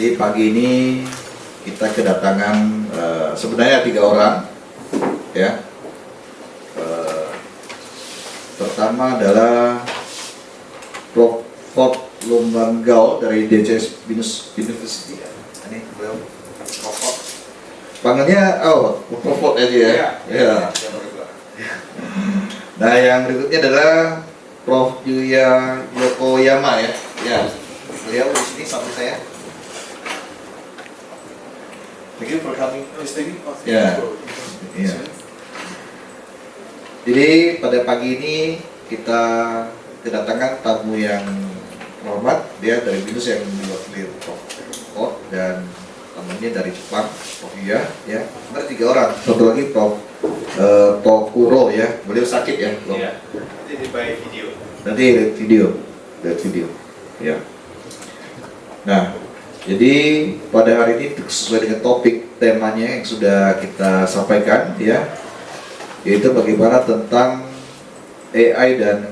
Jadi pagi ini kita kedatangan sebenarnya 3 orang, ya. Pertama adalah Prof. Lumbanggau dari DCS Binus University. Ini beliau Prof. Panggilnya Prof. aja ya. Ya. Nah, yang berikutnya adalah Prof. Yuya Yokoyama ya. Ya. Beliau di sini samping saya. Thank you for coming. Ya. Ya. Jadi pada pagi ini kita kedatangan tamu yang terhormat, dia dari Binus yang diwakili Prof. Dan tamunya dari Jepang, Prof. Yuya, ya. Ada 3 orang. Satu lagi Prof. Tokuro ya. Beliau sakit ya. Iya. Nanti by video. Nanti lihat video, ya. Nah, jadi pada hari ini sesuai dengan topik temanya yang sudah kita sampaikan, ya, yaitu bagaimana tentang AI dan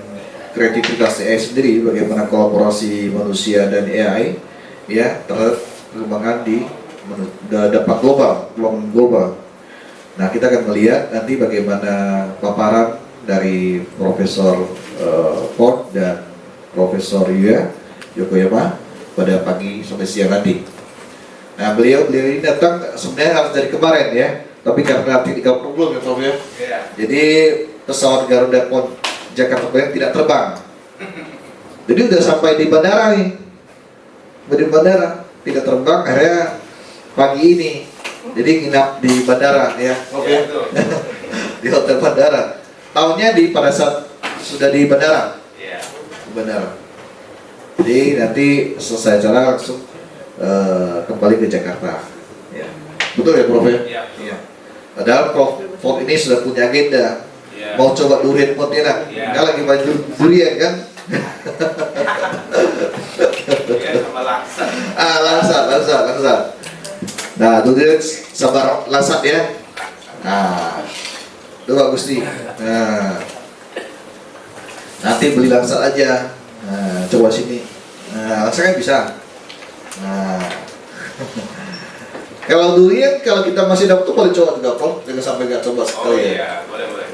kreativitas AI sendiri, bagaimana kolaborasi manusia dan AI, ya, terhadap perkembangan di dampak global. Nah, kita akan melihat nanti bagaimana paparan dari Profesor Ford dan Profesor Yuya Yokoyama pada pagi sampai siang nanti. Nah, beliau ini datang sebenarnya harus dari kemarin ya, tapi karena tidak problem ya Prof ya. Yeah. Jadi pesawat Garuda Jakarta tidak terbang. Jadi udah sampai di bandara nih, di bandara tidak terbang, akhirnya pagi ini. Jadi nginap di bandara ya, Prof ya. Di hotel bandara. Tahunnya pada saat sudah di bandara. Yeah. Di bandara. Jadi nanti selesai acara langsung kembali ke Jakarta. Ya. Betul ya Prof ya? Iya. Ya. Padahal Prof Ford ini sudah punya agenda. Ya. Mau coba durian Pontianak. Ya. Enggak lagi maju durian kan? Ya, sama laksa. Langsat. Nah, durian sabar langsat ya. Nah, itu bagus nih. Nah, nanti beli langsat aja. Nah, coba sini. Nah, langsat kan bisa. Nah, kalau durian, kalau kita masih dapat tuh boleh coba juga, Prof. Jangan sampai nggak coba sekali. Oh iya, boleh.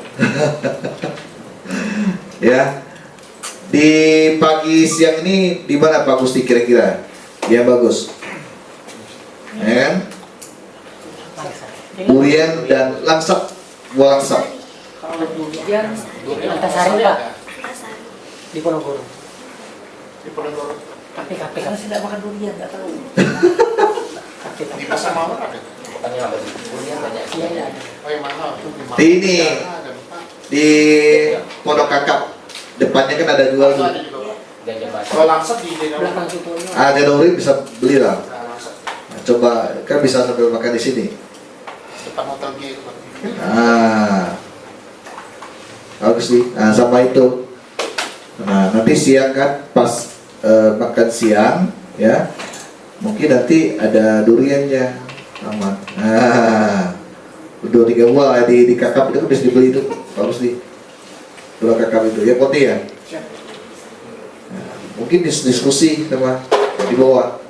Ya, di pagi siang ini di mana Pak Gusti kira-kira? Ya bagus. Ya kan? Durian dan langsat, buah langsat. Kalau durian, Antasari Pak. Di Ponorogo. Tapi karena saya tidak makan durian, nggak tahu. Di pasar mawar ada? Durian banyak. Iya. Oh yang mana? Di ini, di Pondok Kakap, depannya kan ada 2 Ada tuh. juga. Kalau langsat di Belakang situ. Ada durian bisa beli lah. langsat Nah, coba kan bisa sambil makan di sini. depan hotel gitu. Nah, bagus sih. Nah, sama itu. Nah, nanti siang kan pas makan siang, ya, mungkin nanti ada duriannya, aman. Nah, 2-3 buah di kakap itu bisa dibeli itu, bagus nih. 2 kakap itu, ya Poti ya. Nah, mungkin diskusi sama di bawah.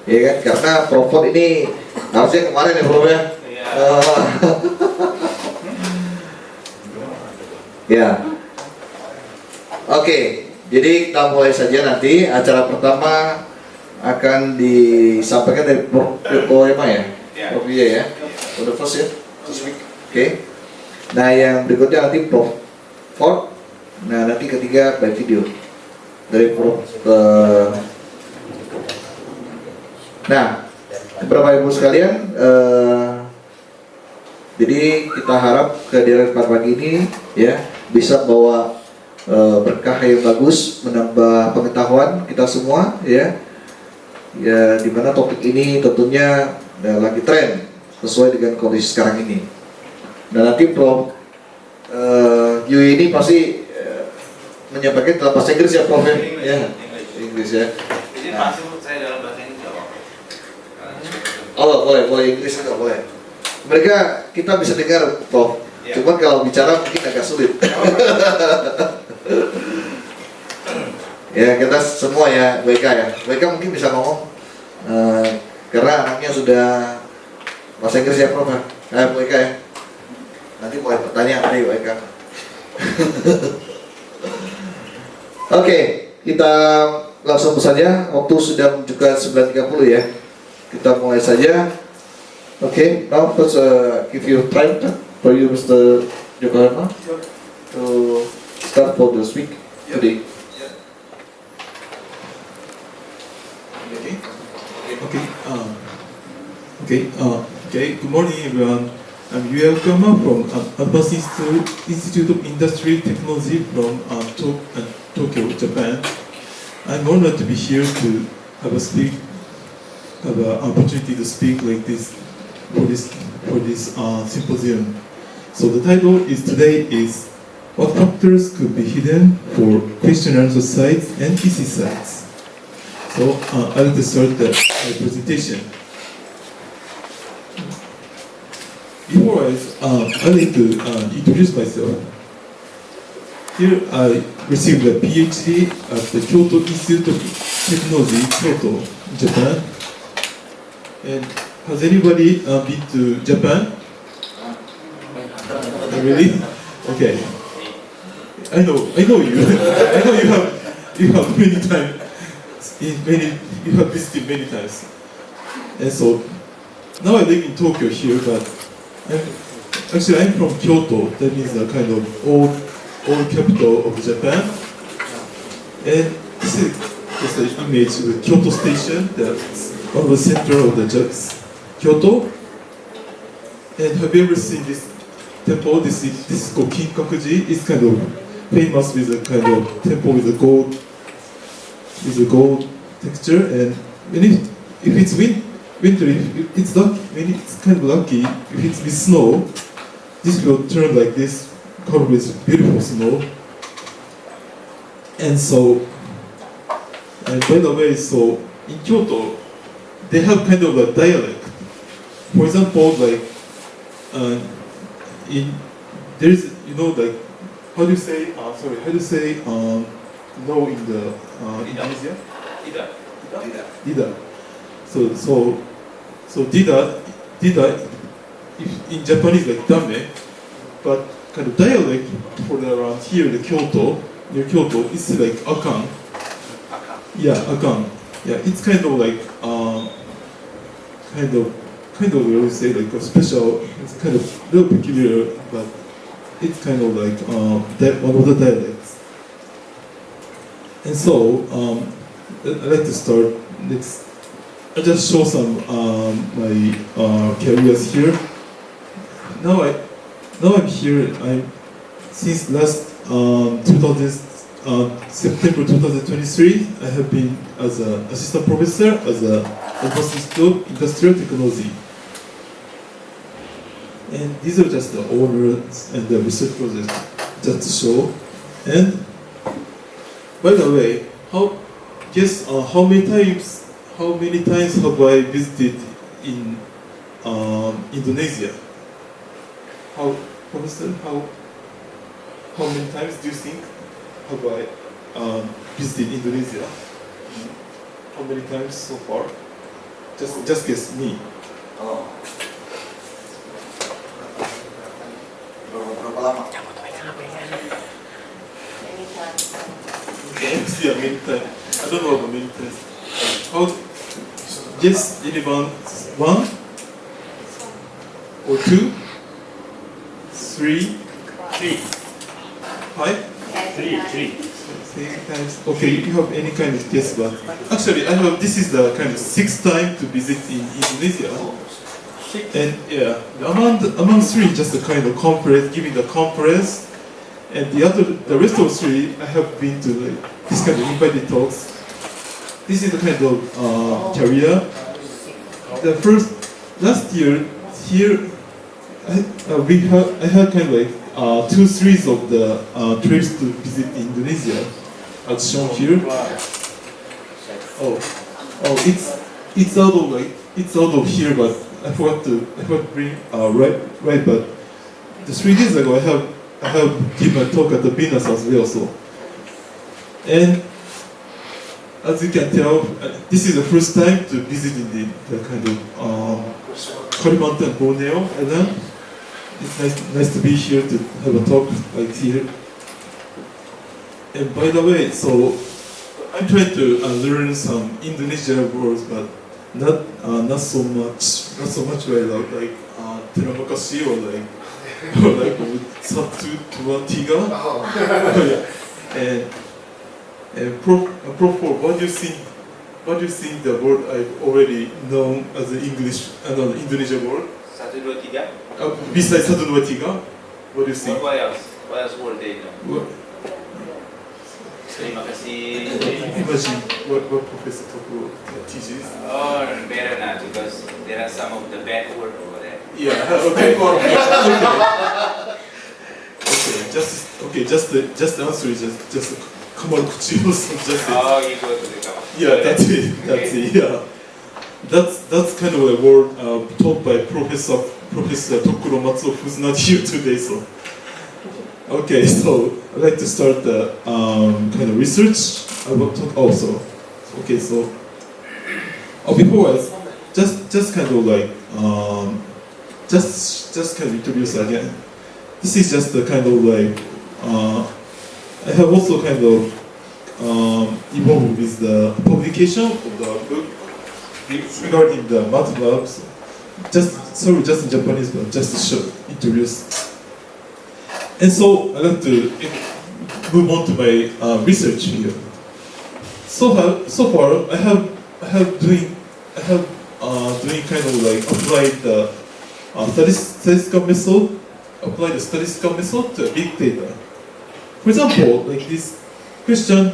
Ya kan, karena Prof ini harusnya kemarin ya Prof ya. Iya. Ya. Oke, jadi kita mulai saja nanti. Acara pertama akan disampaikan dari Prof. Yokoyama ya. Ya. Prof Yuya ya. Udah first ya. Oke. Nah, yang berikutnya nanti Prof Ford. Nah, nanti ketiga by video dari Prof. Nah, beberapa ibu sekalian, jadi kita harap kehadiran pada pagi ini ya bisa bawa berkah yang bagus, menambah pengetahuan kita semua ya. Ya, dimana topik ini tentunya lagi tren sesuai dengan kondisi sekarang ini. Dan nanti Prof Yu ini pasti menyampaikan dalam bahasa Inggris ya Prof ya. Ya, Inggris ya. Jadi masuk saya dalam bahasa Inggris jawab. Oh boleh Inggris juga boleh. Mereka kita bisa dengar Prof. Ya. Cuman kalau bicara mungkin agak sulit. Ya kita semua ya WK ya. WK mungkin bisa ngomong. Karena anaknya sudah bahasa Inggris ya Prof. Bu Eka ya. Nanti mulai pertanyaan dari Bu Eka. Oke, kita langsung saja. Waktu sudah menunjukkan 9.30 ya. Kita mulai saja. Oke, now let's give you time for you, Mr. Yokohama, to start for the speak today. Okay. Good morning, everyone. I'm Yu Yokohama from Advanced Institute of Industry Technology from Tokyo, Japan. I'm honored to be here to have an opportunity to speak like this for this symposium. So the title today is what factors could be hidden for question and answer sites and EC sites. So I'd like to start my presentation. Before I'd like to introduce myself. Here I received a PhD at the Kyoto Institute of Technology, Kyoto, Japan. And has anybody been to Japan? Really? Okay. I know you. I know you have many times. You have visited many times. And so now I live in Tokyo here, but I'm from Kyoto. That means a kind of old capital of Japan. And this is just an image of the Kyoto station, that's one of the center of the Kyoto. And have you ever seen this temple? This is called Kinkakuji. It's kind of famous with a kind of temple with a gold texture. And if it's winter, it's lucky. When it's kind of lucky, if it's with snow, this will turn like this, covered with beautiful snow. And by the way, so in Kyoto, they have kind of a dialect. For example, like there's like how do you say no in the Indonesia? Dida. So dida if in Japanese like dame, but kind of dialect for around here the Kyoto, near Kyoto, it's like akan. Yeah, akan. Yeah, it's kind of like kind of we always say like a special. It's kind of a little peculiar, but it's kind of like that one of the dialects. And so I'd like to start. I'll just show some my careers here. Now I'm here. Since last September 2023, I have been as an assistant professor as an Advanced Institute of Industrial Technology. And these are just the owners and the research projects just to show. And by the way, how many times have I visited in Indonesia? Professor, how many times do you think have I visited Indonesia? How many times so far? Just guess me. Berapa lama? Yeah, many times. I don't know about many times. Yes, anyone? 1 or 2, 3, 5? 3 times. Okay, you have any kind of guess, but actually this is the kind of 6th time to visit in Indonesia. And yeah, among 3 just a kind of conference, giving the conference, and the rest of 3 I have been to like, this kind of invited talks. This is the kind of career. Last year here I had kind of like 2 series of the trips to visit Indonesia, as shown here. It's out of here, but I forgot to bring right. But the 3 days ago I have given a talk at the Venus as well. So, and as you can tell, this is the first time to visit in the kind of Kalimantan Borneo Island. It's nice to be here to have a talk like here. And by the way, so I'm trying to learn some Indonesian words, but not so much like terima kasih or like satu dua tiga. And Prof, what do you think? What do you think the word I've already known as the English, the Indonesian word? 1, 2, 3. Besides satu dua tiga, what do you think? What else? What else word they know? What, Terima kasih. imagine what Professor Toko teaches. Oh, better not, because there are some of the bad word over there. Yeah. Okay. Okay. Just the answer is just Kamaru Kuchiyo's just. Oh, you go to the cover. Yeah, that's it. That's it. Yeah, that's kind of a word taught by Professor Tokuro Matsuo, who's not here today. So, okay, so I'd like to start the kind of research. I will talk also. Okay, so before I just kind of like just kind of introduce again. This is just the kind of like I have also kind of involved with the publication of the book regarding the MATLAB. Just in Japanese, but just to show, introduce. And so I'd like to move on to my research here. So far, I have doing kind of like applied the statistical method to big data. For example, like this question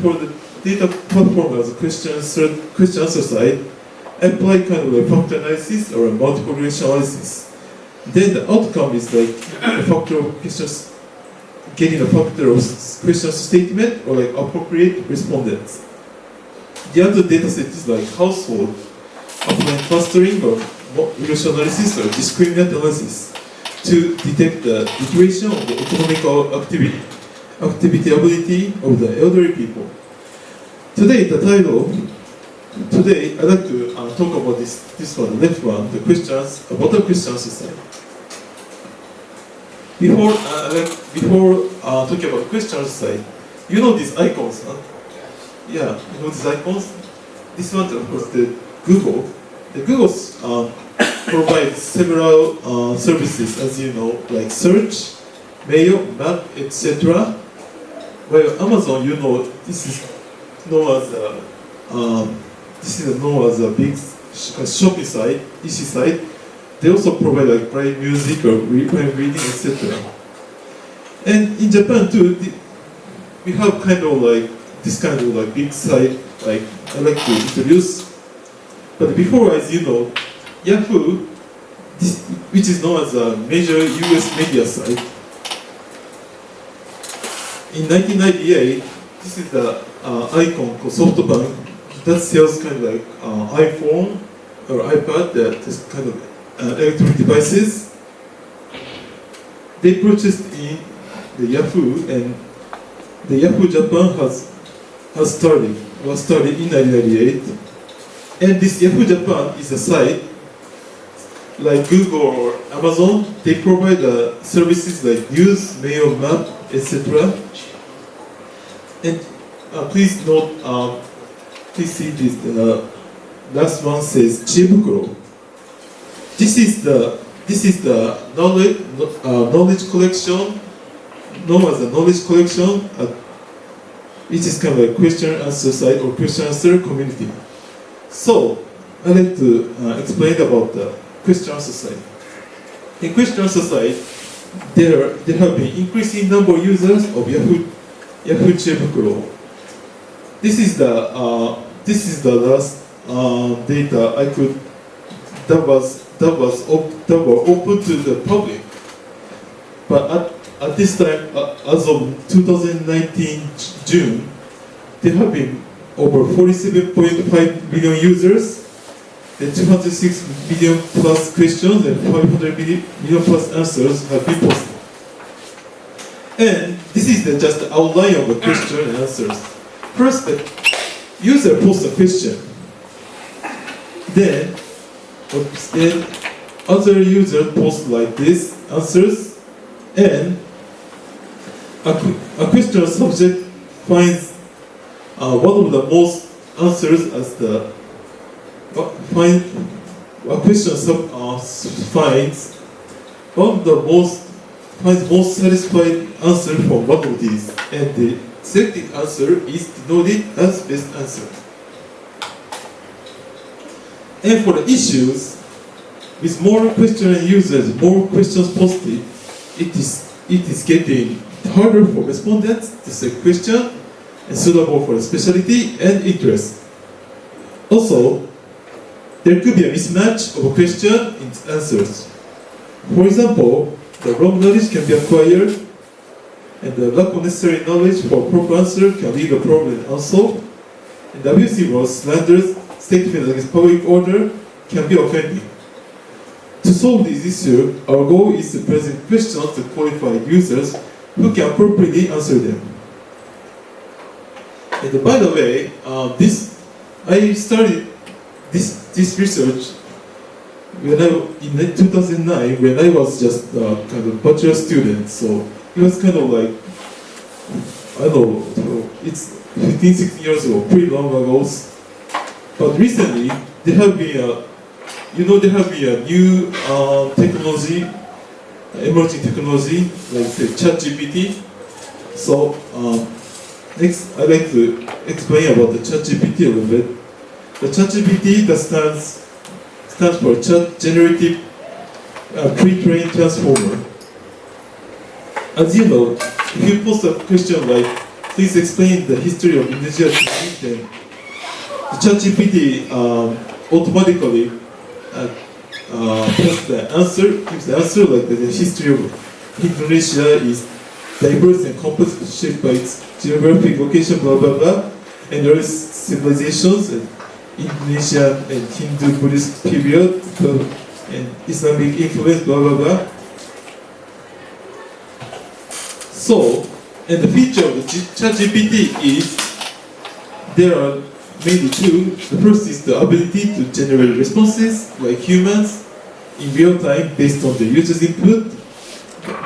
for the data platform as a question answer side, I apply kind of a factor analysis or a multiple relation analysis. Then the outcome is like getting a factor of question statement or like appropriate respondents. The other data set is like household, applying clustering or relation analysis or discriminant analysis to detect the iteration of the economical activity ability of the elderly people. Today, I'd like to talk about this one, the left one, the questions, about the questions side. Before talking about the questions side, you know these icons, huh? Yeah, you know these icons? This one, of course, the Google. The Google provides several services, as you know, like search, mail, map, etc. While Amazon, you know, this is known as a big shopping site, EC site. They also provide like private music or private reading, etc. And in Japan too, we have kind of like this kind of like big site. Like I like to introduce. But before, as you know, Yahoo, which is known as a major US media site. In 1998, this is the icon called SoftBank that sells kind of like iPhone or iPad, that is kind of electronic devices. They purchased in the Yahoo, and the Yahoo Japan was started in 1998. And this Yahoo Japan is a site like Google or Amazon. They provide services like news, mail, map, etc. And please note, please see this. The last one says Chibukuro. This is the knowledge collection, known as the knowledge collection, which is kind of a question answer site or question answer community. So I'd like to explain about the question answer site. In question answer site, there have been increasing number of users of Yahoo Chibukuro. This is the last data I could that were open to the public. But at this time, as of 2019 June, there have been over 47.5 million users, and 206 million plus questions and 500 million plus answers have been posted. And this is just the outline of the question and answers. First, user posts a question. Then other user posts like this, answers, and a question subject finds one of the most answers as the a question finds one of the most satisfied answer for one of these, and the selected answer is denoted as best answer. And for the issues, with more questioning users, more questions posted, it is getting harder for respondents to select question and suitable for specialty and interest. Also, there could be a mismatch of a question in answers. For example, the wrong knowledge can be acquired, and the lack of necessary knowledge for proper answer can lead to a problem also. And abusive or slanderous statement against public order can be offending. To solve this issue, our goal is to present questions to qualified users who can appropriately answer them. And by the way, I started this research in 2009 when I was just kind of bachelor student. So it was kind of like, I don't know, it's 15, 16 years ago, pretty long ago. But recently, there have been a new technology, emerging technology, like say ChatGPT. So next, I'd like to explain about the ChatGPT a little bit. The ChatGPT that stands for Generative Pre-trained Transformer. As you know, if you post a question like, please explain the history of Indonesia TV, then the ChatGPT automatically gives the answer like the history of Indonesia is diverse and complex, shaped by its geographic location, blah blah blah, and there is civilizations and Indonesian and Hindu Buddhist period and Islamic influence, blah blah blah. So, and the feature of the ChatGPT is there are mainly two. The first is the ability to generate responses like humans in real time based on the user's input.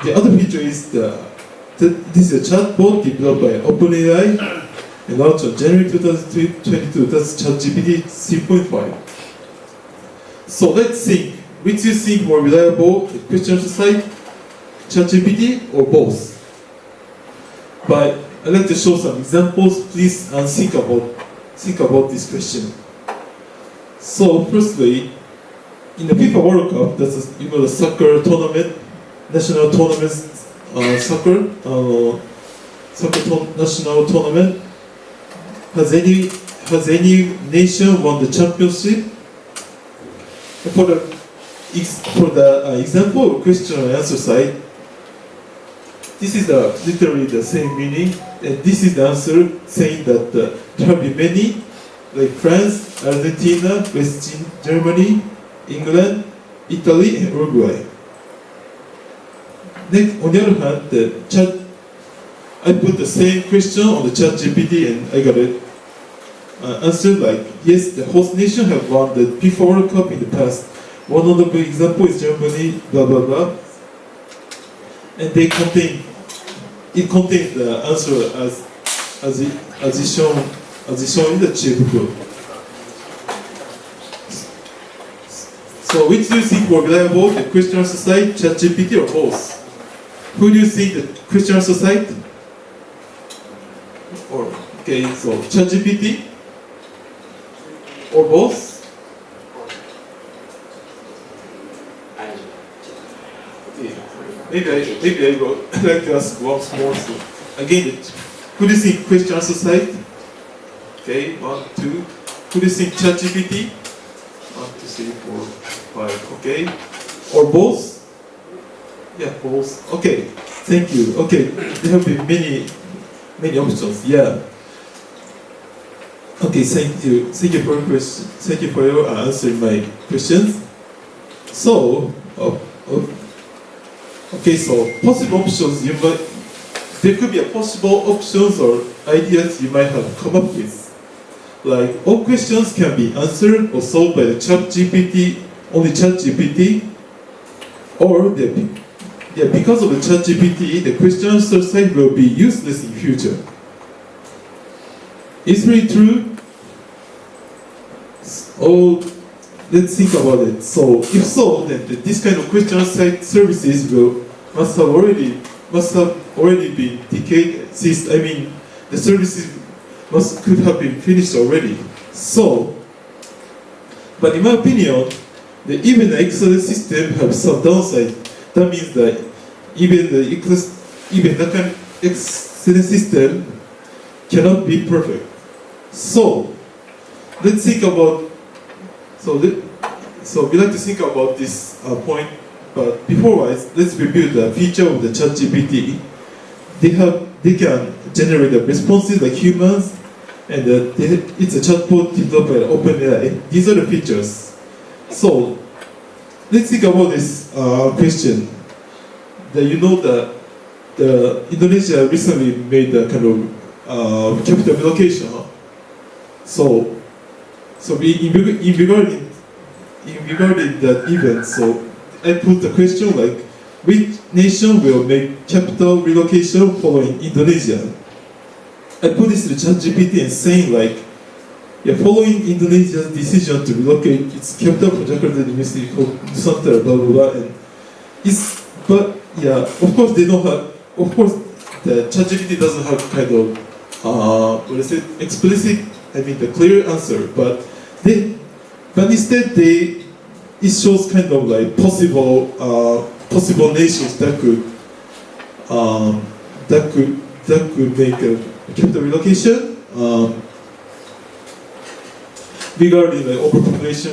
The other feature is this is a chatbot developed by OpenAI and launched on January 2022. That's ChatGPT 3.5. So let's think, which you think more reliable, the question site, ChatGPT, or both? But I'd like to show some examples. Please think about this question. So firstly, in the FIFA World Cup, that's the soccer tournament, national tournament, national tournament. Has any nation won the championship? For the example question and answer side, this is literally the same meaning, and this is the answer saying that there have been many, like France, Argentina, West Germany, England, Italy, and Uruguay. Next, on the other hand, I put the same question on the ChatGPT and I got it answered like, yes, the host nation have won the FIFA World Cup in the past. One notable example is Germany, blah blah blah. And it contains the answer as is shown in the checkbook. So which do you think more reliable, the question answer site, ChatGPT, or both? Who do you think the question answer site? Or okay, so ChatGPT or both? Maybe I will like to ask once more. So again, who do you think question answer site? Okay, 1, 2. Who do you think ChatGPT? 1, 2, 3, 4, 5. Okay, or both? Yeah, both. Okay, thank you. Okay, there have been many options. Yeah. Okay, thank you. Thank you for your question. Thank you for your answering my questions. So, okay, so possible options there could be a possible options or ideas you might have come up with. like all questions can be answered or solved by the ChatGPT, only ChatGPT, or because of the ChatGPT, the question answer site will be useless in future. Is it really true? Oh, let's think about it. So, if so, then this kind of question site services must have already been decayed. Since the services could have been finished already. So, but in my opinion, even the excellent system has some downside. That means that even the kind of excellent system cannot be perfect. So, let's think about. So we like to think about this point. But before let's review the feature of the ChatGPT. They can generate the responses like humans, and it's a chatbot developed by OpenAI. These are the features. So let's think about this question. That the Indonesia recently made a kind of capital relocation. So regarding that event, so I put the question like, which nation will make capital relocation following Indonesia? I put this to ChatGPT and saying like, following Indonesia's decision to relocate its capital from Jakarta University called Nusantara, blah blah blah, and of course they don't have, of course the ChatGPT doesn't have kind of explicit, the clear answer, but instead it shows kind of like possible nations that could make a capital relocation regarding like overpopulation,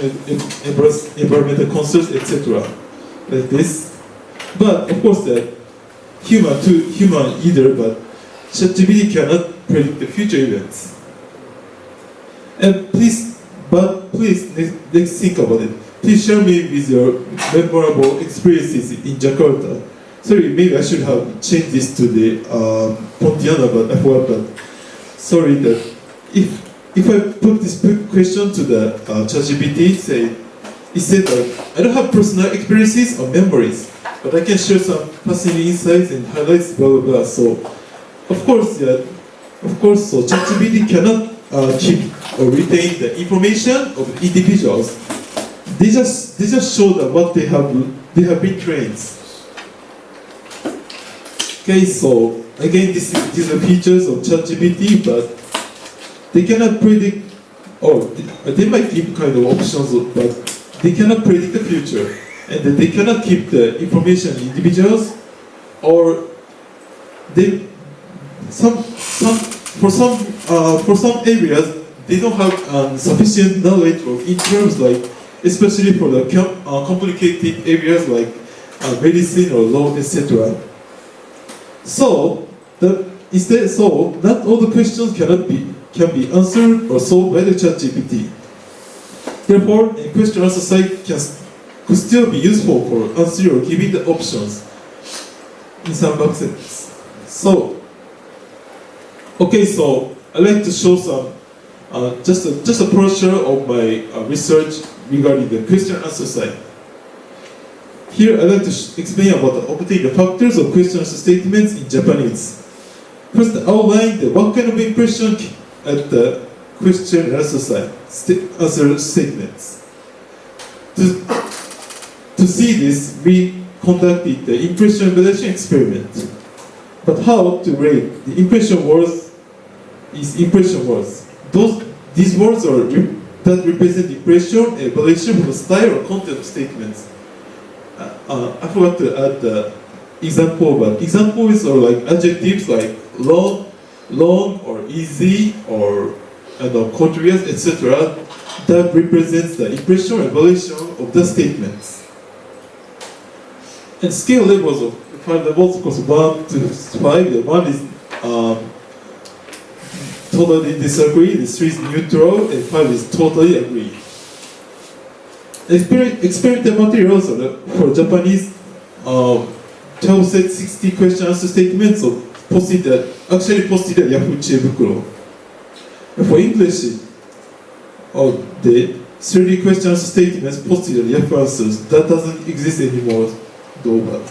environmental concerns, etc. Like this. But of course, human either, but ChatGPT cannot predict the future events. And please, let's think about it. Please share me with your memorable experiences in Jakarta. Sorry, maybe I should have changed this to the Pontiana, but I forgot. But sorry that if I put this question to the ChatGPT, it said that I don't have personal experiences or memories, but I can share some fascinating insights and highlights, blah blah blah. So, so ChatGPT cannot keep or retain the information of individuals. They just show that what they have been trained. Okay, so again, these are features of ChatGPT, but they cannot predict, or they might give kind of options, but they cannot predict the future, and they cannot keep the information of individuals, or for some areas they don't have sufficient knowledge in terms like, especially for the complicated areas like medicine or law, etc. So not all the questions can be answered or solved by the ChatGPT. Therefore, a question answer site could still be useful for answering or giving the options in some boxes. So I'd like to show some just a brochure of my research regarding the question answer site. Here I'd like to explain about obtaining the factors of question answer statements in Japanese. First, outline what kind of impression at the question answer site answer statements. To see this, we conducted the impression evaluation experiment. But how to rate the impression words is impression words. These words that represent impression, evaluation for the style or content of statements. I forgot to add the example, but examples are like adjectives like long or easy or courteous, etc. that represents the impression or evaluation of the statements. And scale levels of 5 levels, of course, 1 to 5. The 1 is totally disagree, the 3 is neutral, and 5 is totally agree. Experimental materials for Japanese 12 set 60 question answer statements posted at Yahoo! Chiebukuro. For English, of the 30 question statements posted as references. That doesn't exist anymore, though. But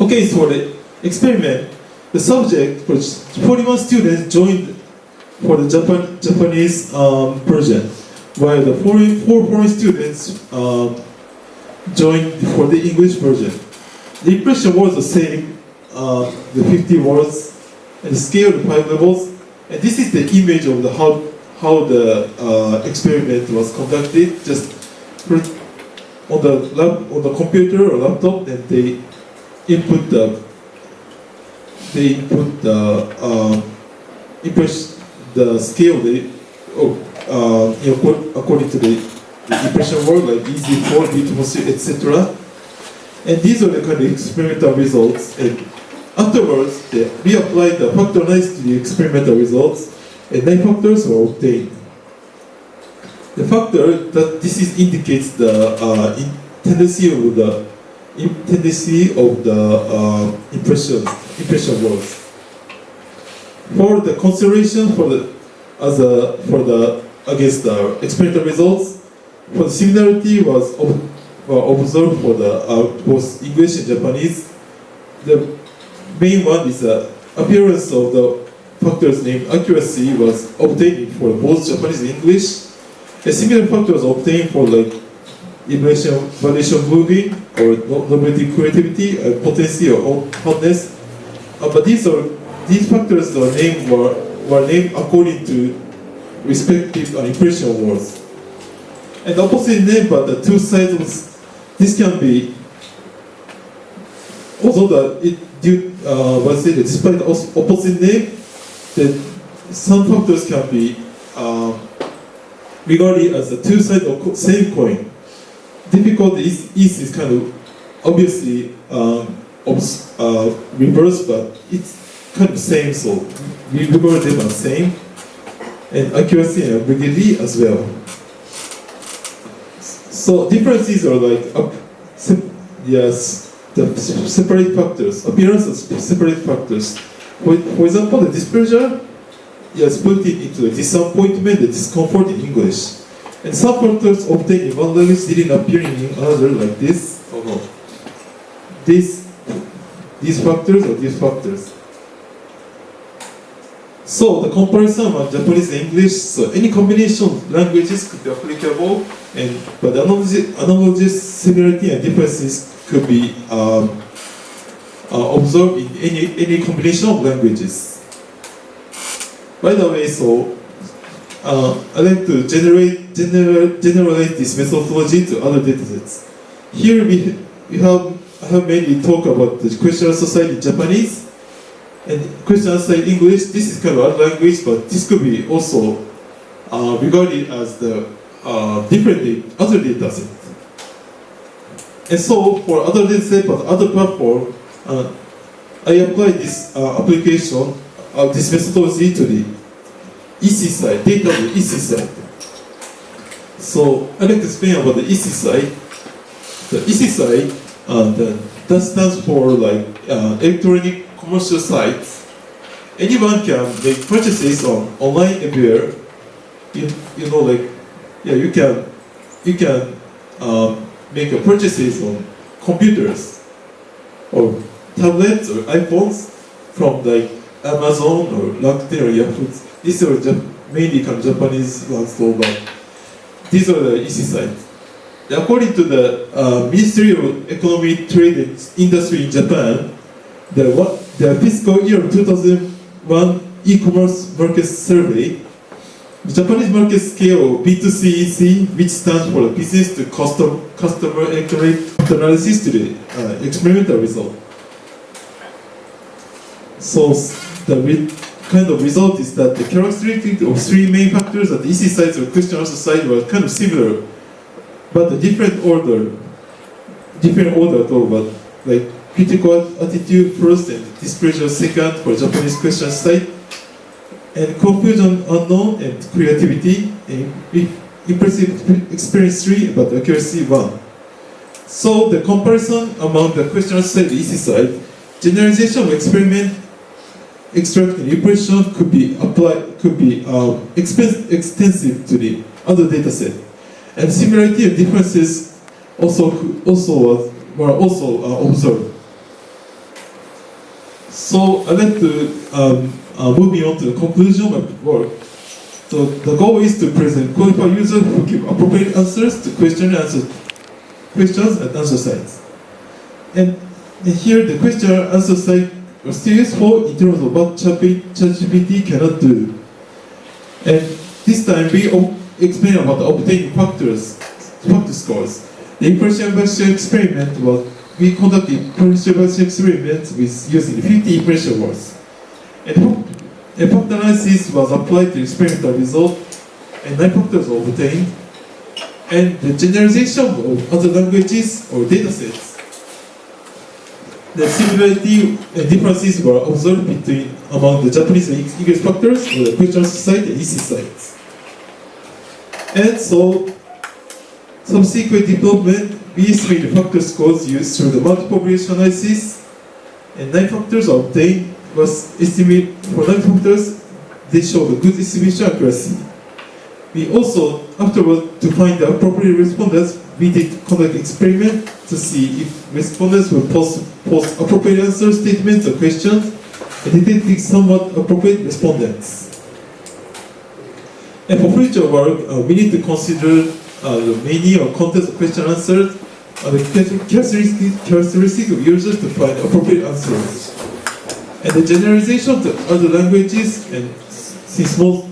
okay, so for the experiment, the subject, for 41 students joined for the Japanese version, while the four foreign students joined for the English version. The impression was the same, the 50 words, and the scale of 5 levels. And this is the image of the how the experiment was conducted. Just on the computer or laptop, and they input the scale according to the impression word, like easy, for, beautiful, etc. And these are the kind of experimental results. And afterwards, we applied the factor 9 to the experimental results, and 9 factors were obtained. The factor that indicates the tendency of the impression words. For the consideration against the experimental results, for the similarity was observed for the both English and Japanese. The main one is the appearance of the factors named accuracy was obtained for both Japanese and English. A similar factor was obtained for like evaluation moving or novelty, creativity, potency or hotness. But these factors were named according to respective impression words. And the opposite name, but the two sides of this can be, although that despite the opposite name, that some factors can be regarded as the two sides of the same coin. Difficulty is kind of obviously reversed, but it's kind of same, so we regard them as same, and accuracy and ambiguity as well. So differences are like the separate factors, appearance of separate factors. For example, the displeasure split it into a disappointment and discomfort in English. And some factors obtained in one language didn't appear in another, like this. Oh no. These factors or these factors. So the comparison among Japanese and English, so any combination of languages could be applicable, but analogous similarity and differences could be observed in any combination of languages. By the way, so I'd like to generalize this methodology to other datasets. Here I have mainly talked about the question society in Japanese and question society English. This is kind of other language, but this could be also regarded as the different other dataset. And so for other dataset, but other platform, I applied this application of this methodology to the EC side, data of the EC side. So I'd like to explain about the EC side. The EC side, that stands for like electronic commercial sites. Anyone can make purchases online everywhere. You can make purchases on computers or tablets or iPhones from like Amazon or Rakuten or Yahoo. These are mainly kind of Japanese ones, but these are the EC sites. According to the Ministry of Economy, Trade and Industry in Japan, the fiscal year 2001 e-commerce market survey, the Japanese market scale B2C EC, which stands for business to customer electronic analysis to the experimental result. So the kind of result is that the characteristic of 3 main factors at the EC sites or questionnaire side were kind of similar, but a different order at all, but like critical attitude first and displeasure second for Japanese question site, and confusion unknown and creativity, and impressive experience 3, but accuracy 1. So the comparison among the questionnaire side and EC side, generalization of experiment extracting impression could be extensive to the other data set. And similarity and differences were also observed. So I'd like to moving on to the conclusion of the work. So the goal is to present qualified users who give appropriate answers to questions and answer sites. And here the question and answer site are still useful in terms of what ChatGPT cannot do. And this time we explain about the obtaining factor scores. The impression-based experiment was we conducted impression-based experiments with using 50 impression words. And a factor analysis was applied to experimental result, and 9 factors were obtained. And the generalization of other languages or datasets, the similarity and differences were observed among the Japanese and English factors or the question site and EC sites. And so, subsequent development, we estimate the factor scores used through the multiple variation analysis, and 9 factors are obtained. Was estimated for 9 factors, they show the good distribution accuracy. We also, afterward, to find the appropriate respondents, we did conduct experiment to see if respondents will post appropriate answer statements or questions, and detecting somewhat appropriate respondents. And for future work, we need to consider the meaning or content of question answers, and the characteristics of users to find appropriate answers. And the generalization to other languages and since most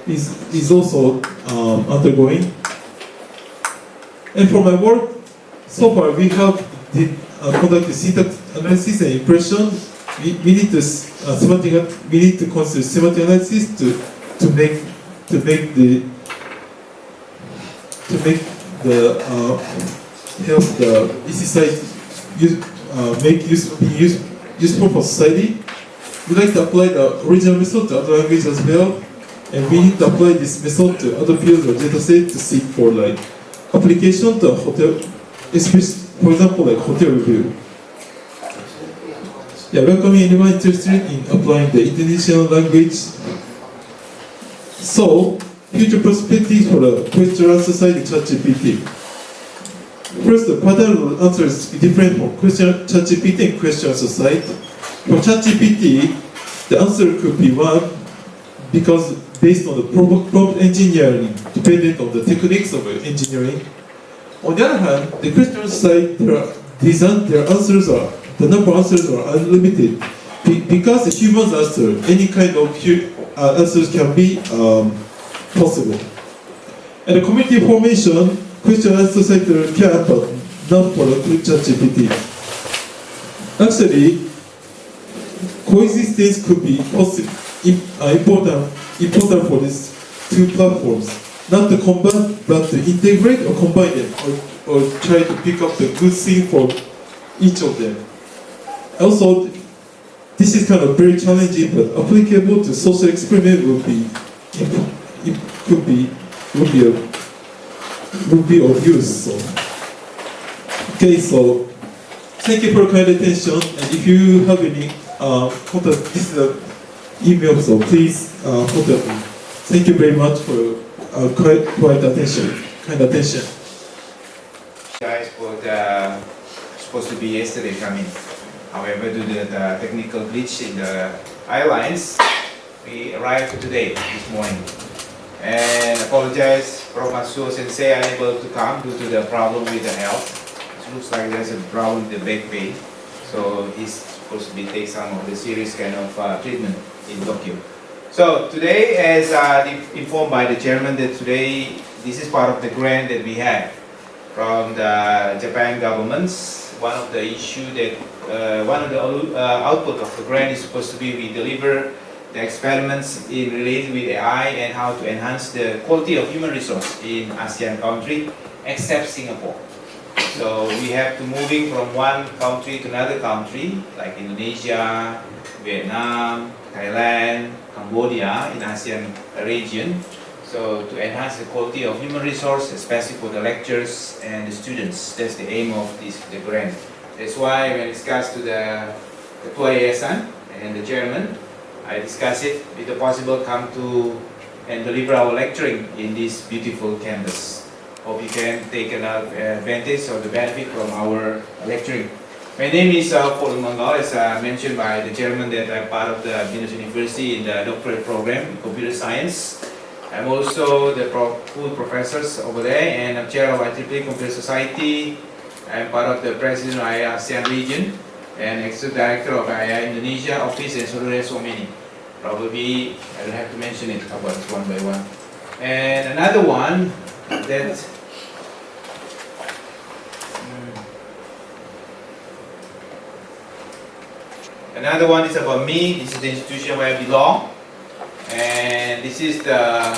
is also undergoing. And for my work, so far we have conducted syntax analysis and impression. We need to consider semantic analysis to make help the EC site useful for society. We like to apply the original method to other languages as well, and we need to apply this method to other fields or datasets to seek for like application to hotel, for example, like hotel review. Yeah, welcoming anyone interested in applying the Indonesian language. So, future perspectives for the question answer site in ChatGPT. First, the pattern of answer is different from ChatGPT and question answer site. For ChatGPT, the answer could be one because based on the prompt engineering, dependent on the techniques of engineering. On the other hand, the question answer site, the number of answers are unlimited. Because the humans answer, any kind of answers can be possible. And the community formation, question answer site can, but not for the ChatGPT. Actually, coexistence could be important for these two platforms. Not to combine, but to integrate or combine them, or try to pick up the good thing for each of them. Also, this is kind of very challenging, but applicable to social experiment would be of use. So. Okay, so thank you for your kind attention. And if you have any contact, this is an email, so please contact me. Thank you very much for your kind attention. Guys, were supposed to be yesterday coming. However, due to the technical glitch in the airlines, we arrived today, this morning. And apologize, Prof. Matsuo Sensei unable to come due to the problem with the health. It looks like there's a problem with the back pain. So he's supposed to be take some of the serious kind of treatment in Tokyo. So today, as informed by the chairman, that today this is part of the grant that we have from the Japan governments. One of the issue that one of the output of the grant is supposed to be we deliver the experiments related with AI and how to enhance the quality of human resource in ASEAN country, except Singapore. So we have to moving from one country to another country, like Indonesia, Vietnam, Thailand, Cambodia in ASEAN region. So to enhance the quality of human resource, especially for the lecturers and the students, that's the aim of the grant. That's why when it comes to the Tua Yayasan, and the chairman. I discussed it with the possible come to and deliver our lecturing in this beautiful campus. Hope you can take advantage of the benefit from our lecturing. My name is Paul Mangal, as mentioned by the chairman, that I'm part of the Venus University in the doctorate program in computer science. I'm also the full professors over there, and I'm chair of IEEE Computer Society. I'm part of the president of ASEAN region and executive director of AI Indonesia office, and so many. Probably I don't have to mention it about one by one. And another one that another one is about me. This is the institution where I belong, and this is the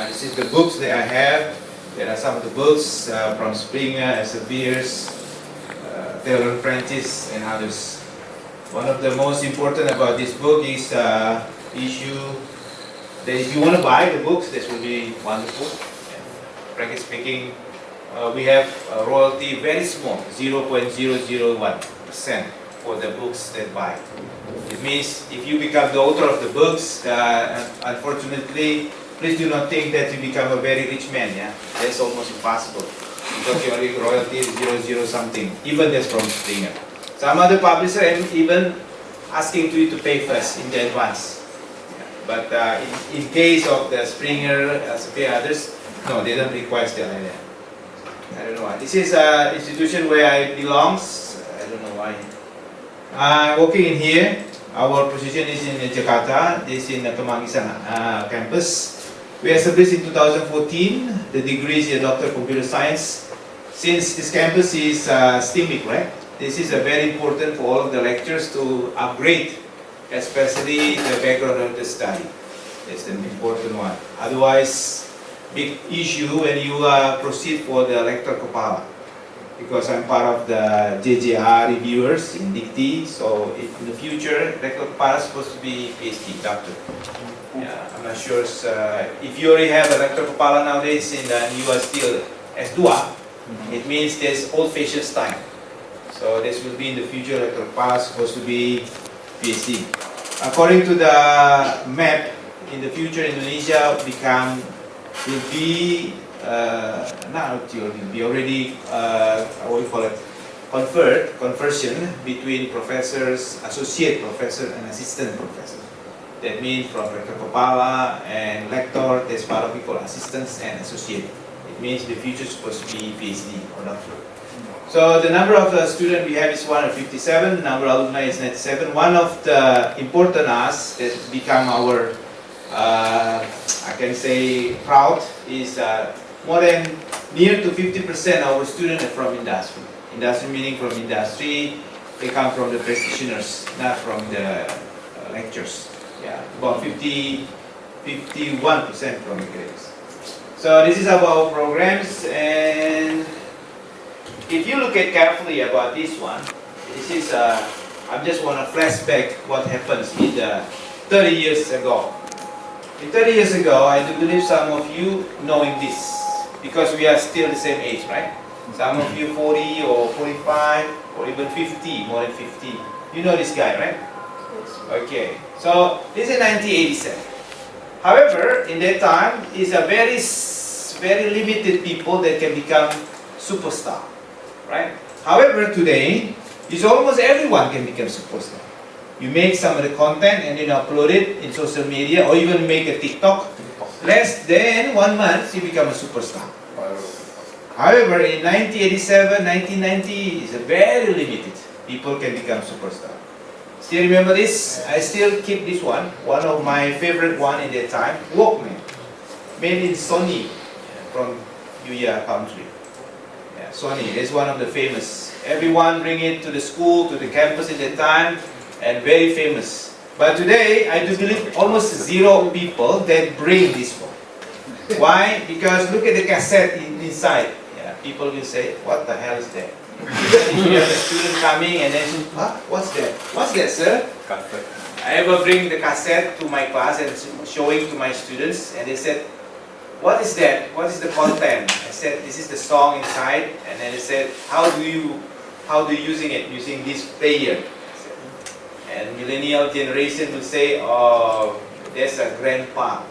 this is the books that I have. There are some of the books from Springer, Elsevier's, Taylor Francis, and others. One of the most important about this book is issue. If you want to buy the books, this will be wonderful. Frankly speaking, we have a royalty very small, 0.001% for the books that buy. It means if you become the author of the books, unfortunately, please do not think that you become a very rich man. Yeah, that's almost impossible because your royalty is 0 something. Even that's from Springer. Some other publisher even asking you to pay first in the advance. But in case of the Springer, others, no, they don't request that like that. I don't know why. This is an institution where I belong. I don't know why. I'm working in here. Our position is in Jakarta. This is in the Kemangisan campus. We established in 2014. The degree is a Doctor of Computer Science. Since this campus is STEAMIC, right? This is very important for all of the lecturers to upgrade, especially the background of the study. That's an important one. Otherwise, big issue when you proceed for the lector kepala. Because I'm part of the JJR reviewers in Dikti, so in the future, lector kepala is supposed to be PhD, doctor. Yeah, I'm not sure if you already have a lector kepala nowadays and you are still S2, it means there's old-fashioned style. So this will be in the future, lector kepala supposed to be PhD. According to the map, in the future Indonesia will be already what do you call it, conversion between professors, associate professor and assistant professor. That means from rector kepala and lector, there's part of people assistants and associate. It means the future is supposed to be PhD or doctor. So the number of students we have is 157, number of alumni is 97. One of the important us that become our, I can say, proud is more than near to 50% of our students are from industry. Industry meaning from industry, they come from the practitioners, not from the lectures. Yeah, about 51% from the grades. So this is about programs, and if you look at carefully about this one, this is I just want to flashback what happens in the 30 years ago. In 30 years ago, I do believe some of you knowing this because we are still the same age, right? Some of you 40 or 45 or even 50, more than 50. You know this guy, right? Okay, so this is 1987. However, in that time, it's a very limited people that can become superstar, right? However, today, it's almost everyone can become superstar. You make some of the content and then upload it in social media or even make a TikTok. Less than 1 month, you become a superstar. However, in 1987, 1990, it's very limited. People can become superstar. Still remember this? I still keep this one. One of my favorite one in that time, Walkman. Made in Sony from Yuya country. Yeah, Sony is one of the famous. Everyone bring it to the school, to the campus at that time, and very famous. But today, I do believe almost 0 people that bring this one. Why? Because look at the cassette inside. Yeah, people will say, what the hell is that? If you have a student coming and then, what's that? What's that, sir? I ever bring the cassette to my class and showing to my students, and they said, "What is that? What is the content?" I said, "This is the song inside," and then they said, how do you using it? Using this player. And millennial generation will say, "Oh, there's a grandpa."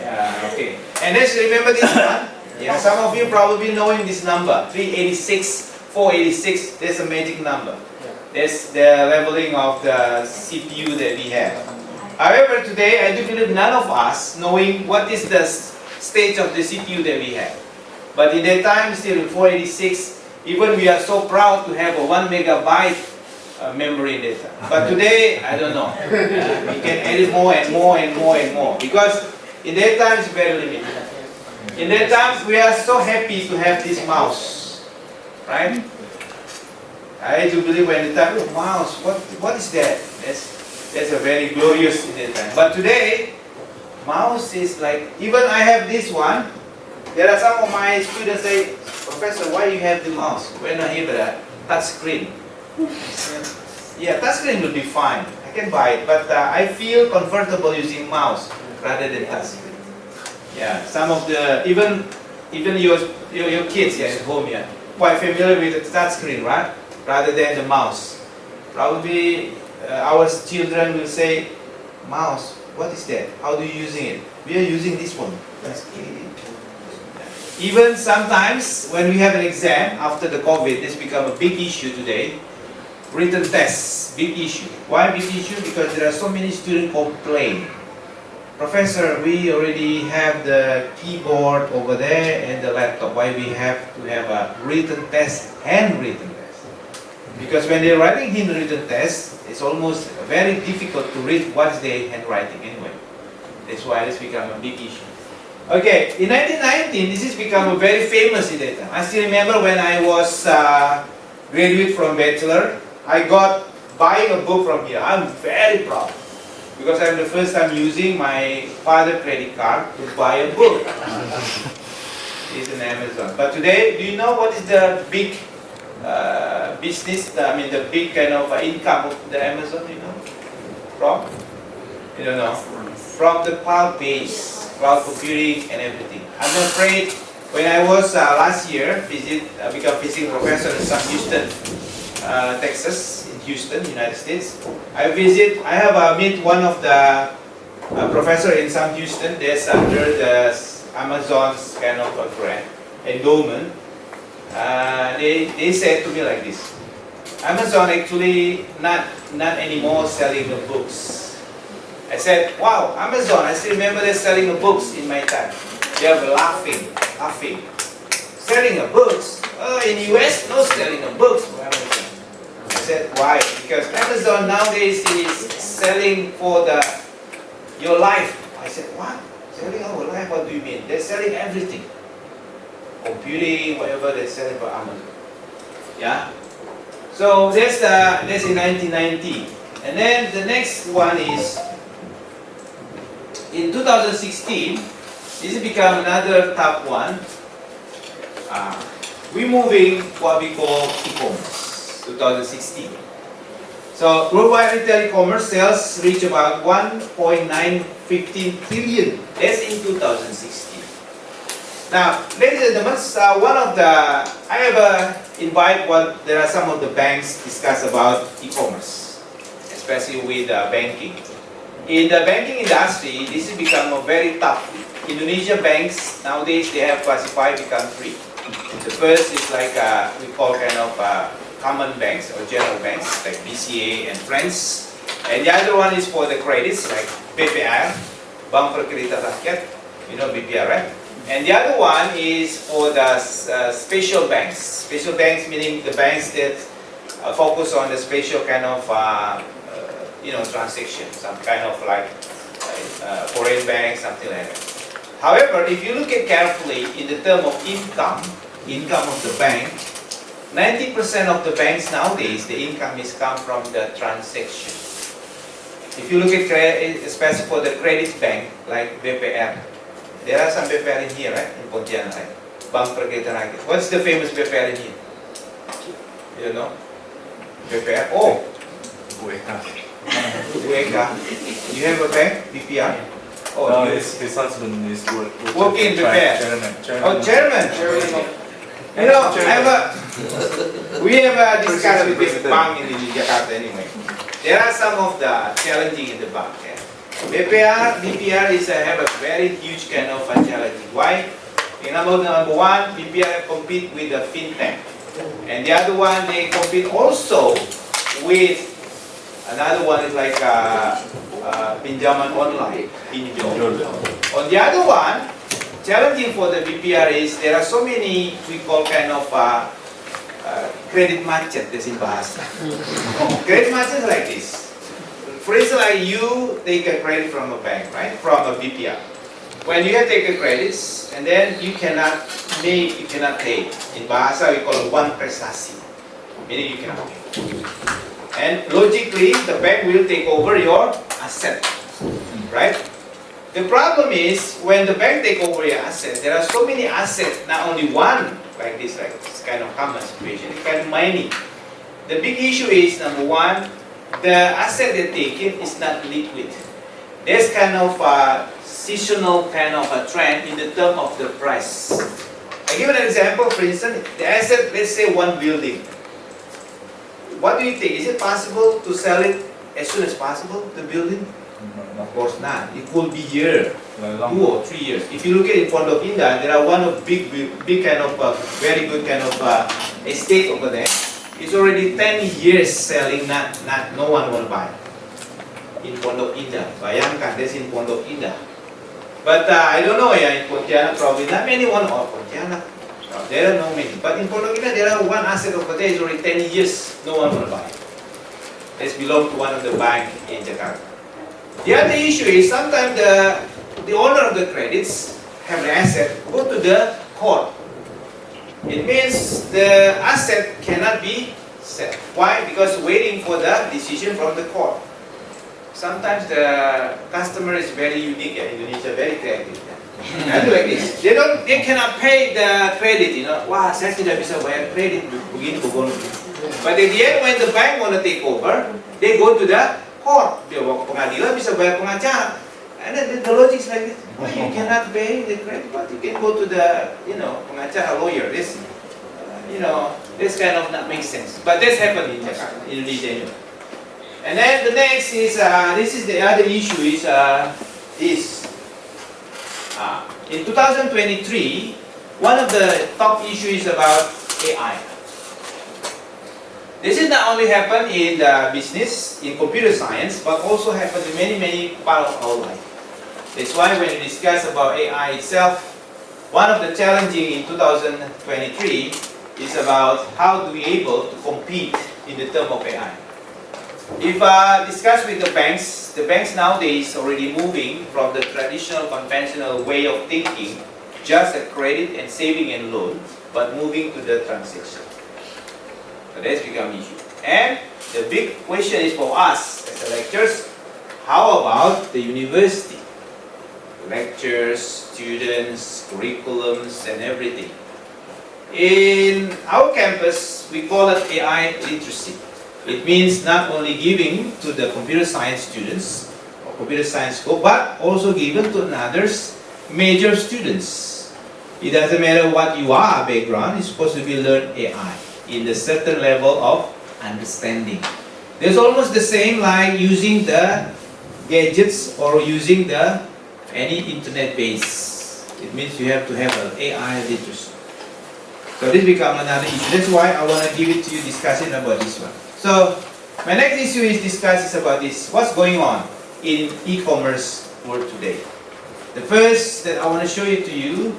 Yeah, okay. And let's remember this one. Yeah, some of you probably knowing this number, 386, 486. There's a magic number. That's the leveling of the CPU that we have. However, today I do believe none of us knowing what is the stage of the CPU that we have. But in that time, still 486, even we are so proud to have a 1 megabyte memory data. But today, I don't know. We can edit more and more and more and more, because in that time it's very limited. In that time, we are so happy to have this mouse, right? I do believe when the time, oh, mouse, what is that? That's a very glorious in that time. But today, mouse is like, even I have this one. There are some of my students say, "Professor, why you have the mouse? When I hear that, touch screen." Yeah, touch screen will be fine. I can buy it, but I feel comfortable using mouse rather than touch screen. Yeah, some of the even your kids here at home here quite familiar with the touch screen, right? Rather than the mouse. Probably our children will say, "Mouse, what is that? How do you using it?" We are using this one. Even sometimes when we have an exam after the COVID, this become a big issue today. Written tests, big issue. Why big issue? Because there are so many students complain. "Professor, we already have the keyboard over there and the laptop. Why we have to have a written test, handwritten test?" Because when they're writing handwritten test, it's almost very difficult to read what's their handwriting anyway. That's why this become a big issue. Okay, in 1919, this has become a very famous in that time. I still remember when I was graduate from bachelor, I got buying a book from here. I'm very proud because I'm the first time using my father credit card to buy a book. It's an Amazon. But today, do you know what is the big business? I mean, the big kind of income of the Amazon. You know, from? You don't know. From the cloud base. Cloud computing and everything. I'm afraid when I was last year become visiting professor in Sam Houston, Texas, in Houston, United States. I have meet one of the professor in Sam Houston. That's under the Amazon's kind of a grant endowment. They said to me like this: Amazon actually not anymore selling the books. I said, "Wow, Amazon, I still remember they're selling the books in my time." They were laughing. Selling the books? Oh, in US, no selling the books for Amazon. I said, why? Because Amazon nowadays is selling for your life. I said, what? Selling our life? What do you mean? They're selling everything. Computing, whatever they're selling for Amazon. Yeah? So that's in 1990. And then the next one is in 2016, this has become another top one. We're moving what we call e-commerce, 2016. So worldwide retail e-commerce sales reach about 1.915 trillion. That's in 2016. Now, ladies and gentlemen, I have there are some of the banks discuss about e-commerce, especially with banking. In the banking industry, this has become a very tough. Indonesia banks nowadays they have classified become three. The first is like we call kind of common banks or general banks like BCA and Friends, and the other one is for the credits like BPR, Bank Perkreditan Rakyat, you know BPR, right? And the other one is for the special banks. Special banks meaning the banks that focus on the special kind of transaction, some kind of like foreign bank, something like that. However, if you look at carefully in the term of income of the bank, 90% of the banks nowadays, the income is come from the transaction. If you look at especially for the credit bank like BPR, there are some BPR in here, right? In Pontianak, right? Bank Perkreditan Rakyat. What's the famous BPR in here? You don't know? BPR. Oh, UEK. UEK. You have a bank, BPR? Oh, No, you his husband is working in BPR. Oh, chairman. You know, we have discussed with this bank in Jakarta anyway. There are some of the challenging in the bank. BPR have a very huge kind of challenging. Why? Number one, BPR compete with the fintech, and the other one they compete also with another one is like pinjaman online, pinjol. On the other one, challenging for the BPR is there are so many we call kind of credit macet that's in bahasa. Credit macet is like this. For instance, like you take a credit from a bank, right? From a BPR. When you take a credits and then you cannot pay. In bahasa we call it one prestasi, meaning you cannot pay. And logically, the bank will take over your asset, right? The problem is when the bank take over your asset, there are so many assets, not only one like this kind of common situation, it's kind of many. The big issue is number one, the asset they take in is not liquid. There's kind of a seasonal kind of a trend in the term of the price. I give an example, for instance, the asset, let's say one building. What do you think? Is it possible to sell it as soon as possible, the building? Of course not. It could be year, 2 or 3 years. If you look at in Pondok Indah, there are one of big kind of very good kind of estate over there. It's already 10 years selling, no one will buy. In Pondok Indah, bayangkan, that's in Pondok Indah. But I don't know, in Pontianak probably not many one or Pontianak. There are no many. But in Pondok Indah, there are one asset over there is already 10 years, no one will buy. This belongs to one of the bank in Jakarta. The other issue is sometimes the owner of the credits have the asset go to the court. It means the asset cannot be set. Why? Because waiting for the decision from the court. Sometimes the customer is very unique in Indonesia, very creative. And like this, they cannot pay the credit. Wah, saya tidak bisa bayar kredit begini. But at the end, when the bank want to take over, they go to the court. Dia bawa ke pengadilan bisa bayar pengacara. And then the logic is like this. Why you cannot pay the credit, but you can go to the pengacara lawyer. This this kind of not make sense. But this happened in Jakarta, Indonesia. And then the next is this is the other issue is this. In 2023, one of the top issues is about AI. This is not only happen in the business, in computer science, but also happen in many parts of our life. That's why when we discuss about AI itself, one of the challenging in 2023 is about how to be able to compete in the term of AI. If discuss with the banks nowadays already moving from the traditional conventional way of thinking, just a credit and saving and loan, but moving to the transaction. So that's become issue. And the big question is for us as the lecturers, how about the university? Lectures, students, curriculums, and everything. In our campus, we call it AI literacy. It means not only giving to the computer science students or computer science scope, but also given to others major students. It doesn't matter what you are background, you're supposed to be learn AI in a certain level of understanding. There's almost the same like using the gadgets or using the any internet base. It means you have to have an AI literacy. So this becomes another issue. That's why I want to give it to you discussing about this one. So my next issue is discuss is about this. What's going on in e-commerce world today? The first that I want to show it to you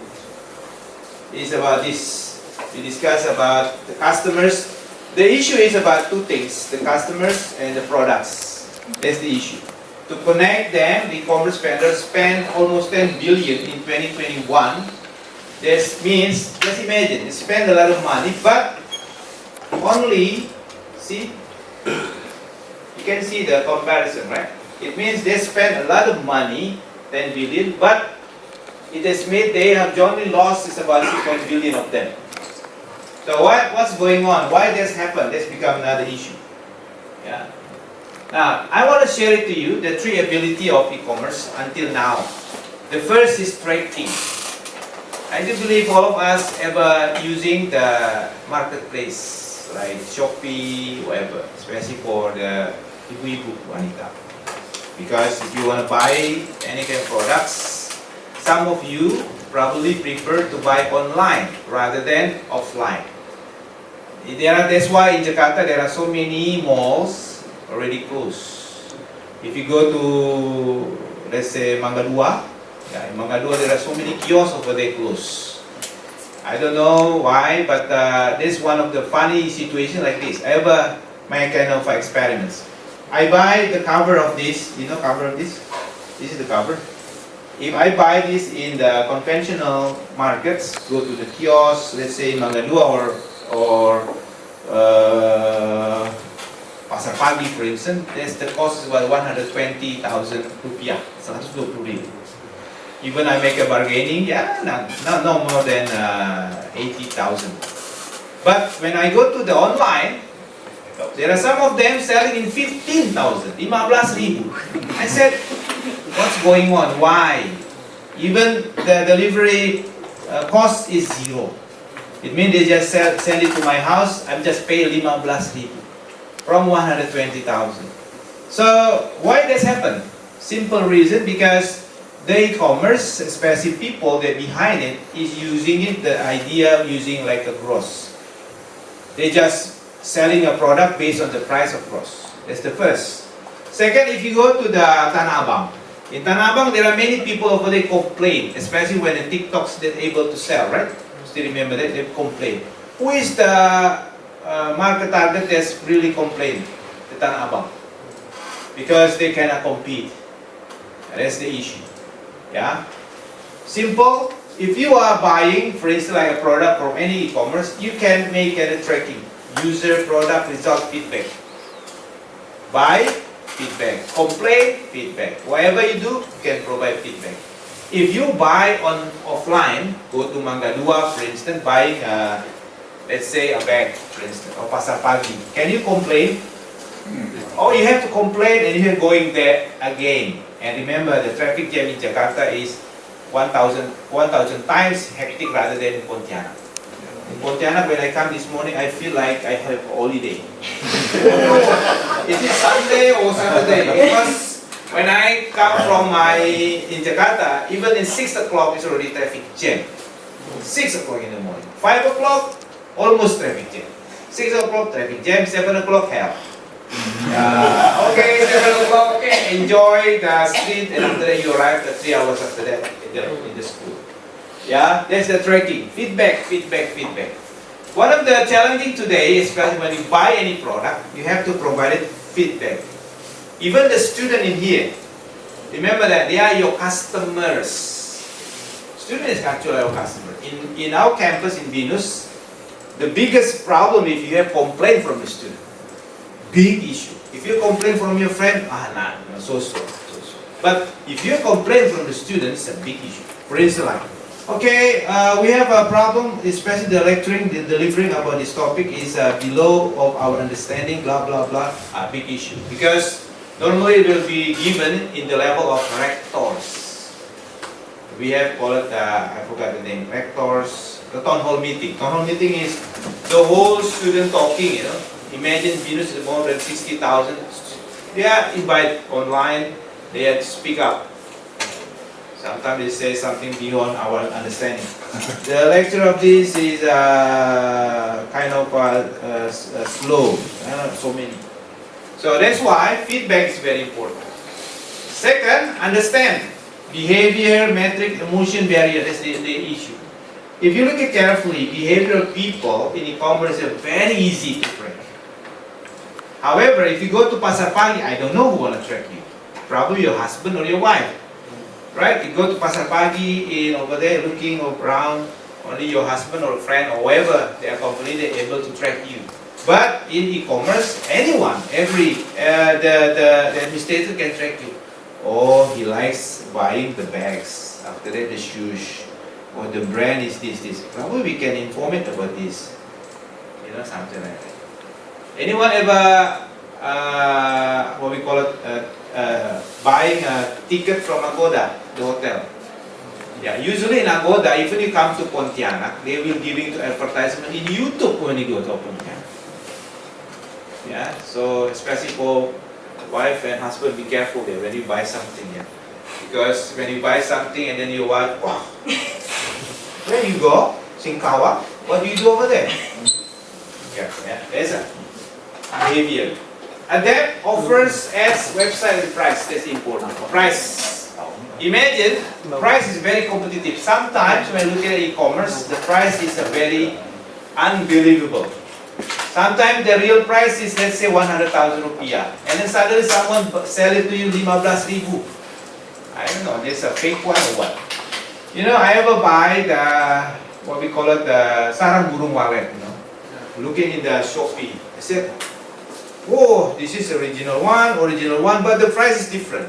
is about this. We discuss about the customers. The issue is about two things: the customers and the products. That's the issue. To connect them, the e-commerce vendors spend almost 10 billion in 2021. This means, just imagine, they spend a lot of money, but only, see, you can see the comparison, right? It means they spend a lot of money, 10 billion, but it has made they have only lost is about 6 billion of them. So what's going on? Why this happened? This become another issue. Yeah. Now, I want to share it to you, the three ability of e-commerce until now. The first is tracking. I do believe all of us ever using the marketplace, like Shopee, whatever, especially for the ibu-ibu wanita. Because if you want to buy any kind of products, some of you probably prefer to buy online rather than offline. That's why in Jakarta there are so many malls already closed. If you go to, let's say, Mangga Dua, in Mangga Dua there are so many kiosks over there closed. I don't know why, but this is one of the funny situations like this. I have my kind of experiments. I buy the cover of this, cover of this? This is the cover. If I buy this in the conventional markets, go to the kiosk, let's say Mangga Dua or Pasar Pagi for instance, the cost is about 120,000 rupiah, 120,000. Even I make a bargaining, no more than 80,000. But when I go to the online, there are some of them selling in 15,000, 15,000. I said, what's going on? Why? Even the delivery cost is zero. It means they just send it to my house, I'm just pay 15,000 from 120,000. So why this happen? Simple reason, because the e-commerce, especially people that behind it, is using it, the idea of using like a gross. They just selling a product based on the price of gross. That's the first. Second, if you go to the Tanah Abang, in Tanah Abang there are many people over there complain, especially when the TikToks they're able to sell, right? Still remember that they complain. Who is the market target that's really complain? The Tanah Abang, because they cannot compete. That's the issue. Yeah, simple. If you are buying, for instance, like a product from any e-commerce, you can make a tracking. User, product, result, feedback. Buy, feedback. Complain, feedback. Whatever you do, you can provide feedback. If you buy on offline, go to Mangga Dua, for instance, buying, let's say, a bag, for instance, or Pasar Pagi. Can you complain? Or you have to complain and you're going there again. And remember, the traffic jam in Jakarta is 1,000 times hectic rather than in Pontianak. In Pontianak, when I come this morning, I feel like I have a holiday. Is it Sunday or Saturday? Because when I come from in Jakarta, even in 6 o'clock is already traffic jam. 6 o'clock in the morning. 5 o'clock, almost traffic jam. 6 o'clock, traffic jam. 7 o'clock, hell. Okay, 7 o'clock, okay, enjoy the street, and after that you arrive 3 hours after that in the school. Yeah, that's the tracking. Feedback. One of the challenging today, especially when you buy any product, you have to provide it feedback. Even the student in here, remember that they are your customers. Student is actually our customer. In our campus in Venus, the biggest problem if you have complaint from the student. Big issue. If you complain from your friend, so. But if you complain from the students, it's a big issue. For instance, like, okay, we have a problem, especially the lecturing, the delivering about this topic is below of our understanding, blah, blah, blah, a big issue. Because normally it will be given in the level of rectors. We have called it, I forgot the name, rectors, the town hall meeting. Town hall meeting is the whole student talking, Imagine Venus is more than 60,000. They are invited online, they have to speak up. Sometimes they say something beyond our understanding. The lecture of this is kind of slow, so many. So that's why feedback is very important. Second, understand behavior, metric, emotion barrier, that's the issue. If you look at carefully, behavioral people in e-commerce are very easy to track. However, if you go to Pasar Pagi, I don't know who want to track you. Probably your husband or your wife. Right? You go to Pasar Pagi over there looking around, only your husband or friend or whoever, they are completely able to track you. But in e-commerce, anyone, the administrator can track you. Oh, he likes buying the bags. After that, the shoes. Or the brand is this. Probably we can inform it about this. Something like that. Anyone ever what we call it, buying a ticket from Agoda, the hotel. Yeah, usually in Agoda, even you come to Pontianak, they will give you advertisement in YouTube when you go to Pontianak. Yeah, so especially for wife and husband, be careful there when you buy something. Yeah, because when you buy something and then your wife, wow, where you go, Singkawa? What do you do over there? Yeah, there's a behavior. And then offers as website and price. That's important. Price. Imagine price is very competitive. Sometimes when you look at e-commerce, the price is a very unbelievable. Sometimes the real price is, let's say, 100,000 rupiah, and then suddenly someone sell it to you 15,000. I don't know, there's a fake one or what. You know, I ever buy the, what we call it, the sarang burung walet, you know, looking in the Shopee. I said, whoa, this is original one, but the price is different.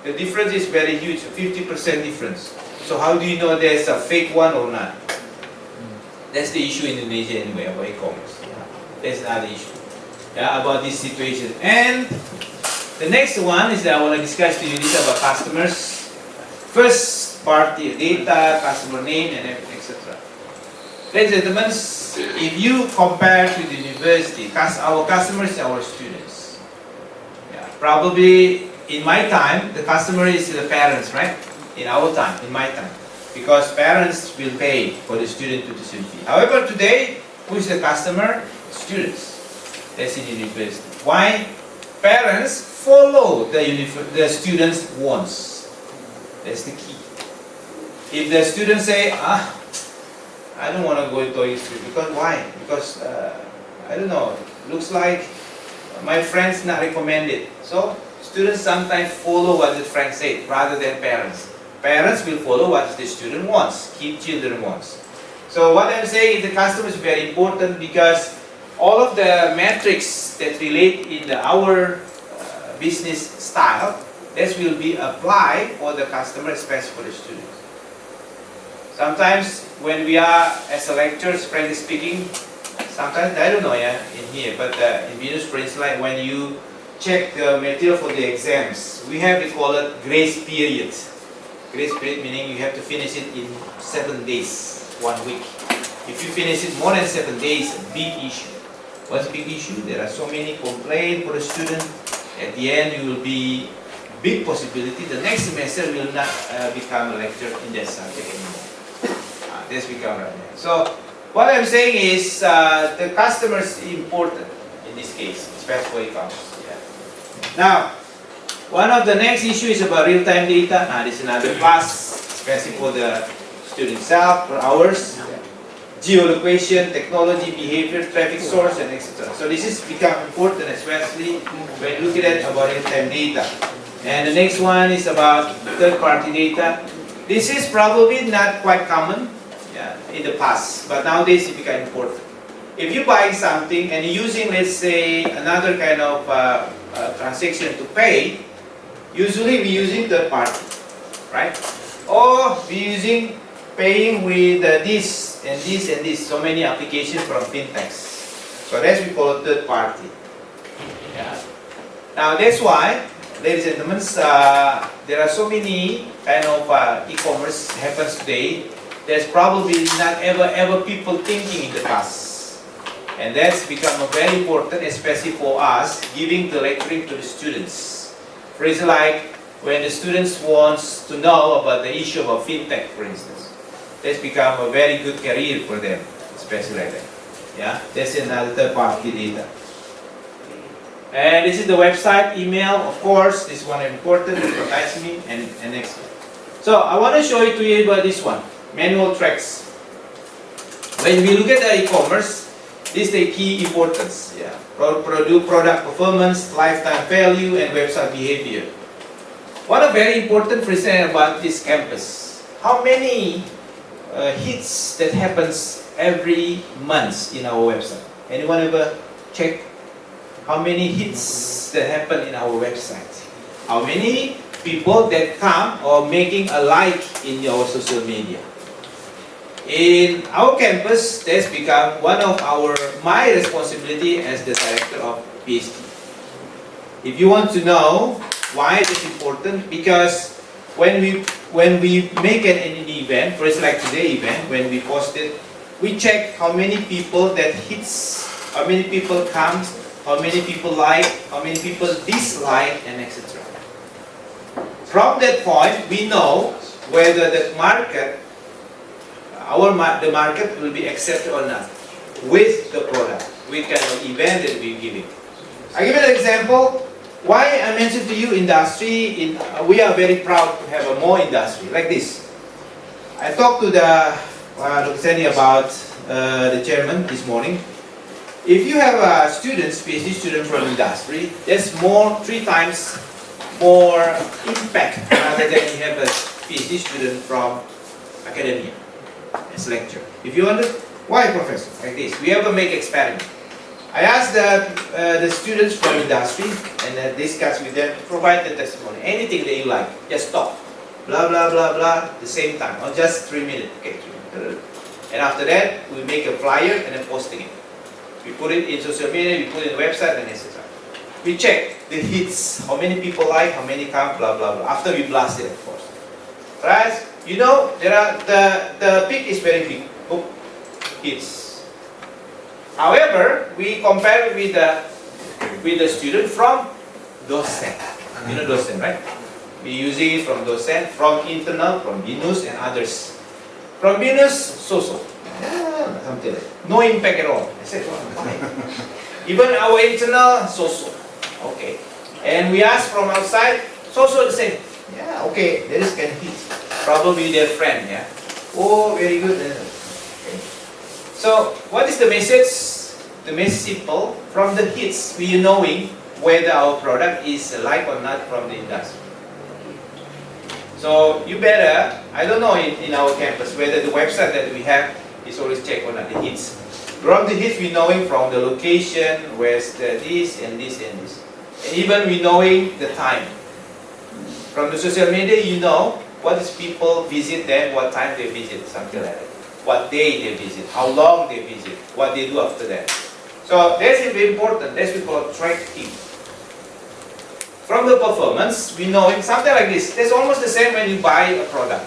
The difference is very huge, 50% difference. So how do you know there's a fake one or not? That's the issue in Indonesia anyway, about e-commerce. That's another issue, yeah, about this situation. And the next one is that I want to discuss to you this about customers. First party data, customer name, and etc. Ladies and gentlemen, if you compare to the university, our customers are our students. Yeah, probably in my time, the customer is the parents, right? In our time, in my time. Because parents will pay for the student tuition fee. However, today, who is the customer? Students. That's in university. Why? Parents follow the students' wants. That's the key. If the students say, I don't want to go to history, because why? Because, I don't know, looks like my friends not recommended. So, students sometimes follow what the friends say rather than parents. Parents will follow what the student wants, children wants. So what I'm saying is the customer is very important because all of the metrics that relate in our business style, that will be applied for the customer, especially for the students. Sometimes when we are as a lecturer, frankly speaking, sometimes I don't know, yeah, in here, but in Venus, for instance, like when you check the material for the exams, we have we call it grace period. Grace period meaning you have to finish it in 7 days, 1 week. If you finish it more than 7 days, a big issue. What's a big issue? There are so many complaints for the student. At the end, you will be big possibility the next semester will not become a lecturer in that subject anymore. That's become right now. So what I'm saying is the customer is important in this case, especially for e-commerce. Yeah. Now, one of the next issue is about real-time data. Now, this is another class, especially for the student itself, per hours, geolocation, technology, behavior, traffic source, and etc. So this is become important, especially when looking at about real-time data. And the next one is about third-party data. This is probably not quite common, yeah, in the past, but nowadays it became important. If you buy something and you're using, let's say, another kind of transaction to pay, usually we're using third party, right? Or we're using paying with this and this and this, so many applications from fintechs. So that's we call it third party. Yeah. Now that's why, ladies and gentlemen, there are so many kind of e-commerce happens today. There's probably not ever people thinking in the past. And that's become very important, especially for us, giving the lecturing to the students. For instance, like when the students wants to know about the issue of fintech, for instance, that's become a very good career for them, especially like that. Yeah, that's another third-party data. And this is the website, email, of course. This one important, advertisement, and next one. So I want to show it to you about this one, manual tracks. When we look at the e-commerce, this is the key importance. Yeah, product performance, lifetime value, and website behavior. What a very important present about this campus. How many hits that happens every month in our website? Anyone ever check how many hits that happen in our website? How many people that come or making a like in our social media? In our campus, that's become one of my responsibility as the director of PhD. If you want to know why it is important, because when we make an event, for instance like today event, when we post it, we check how many people that hits, how many people comes, how many people like, how many people dislike, and etc. From that point, we know whether the market, the market will be accepted or not with the product, with kind of event that we're giving. I give you an example. Why I mentioned to you industry, we are very proud to have a more industry like this. I talked to the Dr. Seni about the chairman this morning. If you have a students, PhD student from industry, there's more, 3 times more impact rather than you have a PhD student from academia as lecturer. If you wonder, why professor? Like this, we ever make experiment. I asked the students from industry and discuss with them, provide the testimony, anything that you like, just talk, blah blah blah blah, the same time, or just 3 minutes, okay, 3 minutes. And after that, we make a flyer and then posting it. We put it in social media, we put it in the website, and etc. We check the hits, how many people like, how many come, blah blah blah. After we blast it, of course. Right? You know, there are the peak is very big. Oh, hits. However, we compare with the student from docent. You know docent, right? We using it from docent, from internal, from BINUS and others. From BINUS, so-so. Yeah, something like that. No impact at all. I said, why? Even our internal, so-so. Okay. And we ask from outside, so-so the same. Yeah, okay, there is can hit. Probably their friend, yeah. Oh, very good. Okay. So, what is the message? The message simple. From the hits, we are knowing whether our product is liked or not from the industry. So, you better, I don't know in our campus whether the website that we have is always checked or not, the hits. From the hits, we knowing from the location, where's the this and this and this. And even we knowing the time. From the social media, you know what is people visit them, what time they visit, something like that. What day they visit, how long they visit, what they do after that. So that's very important. That's what we call tracking. From the performance, we know something like this. That's almost the same when you buy a product.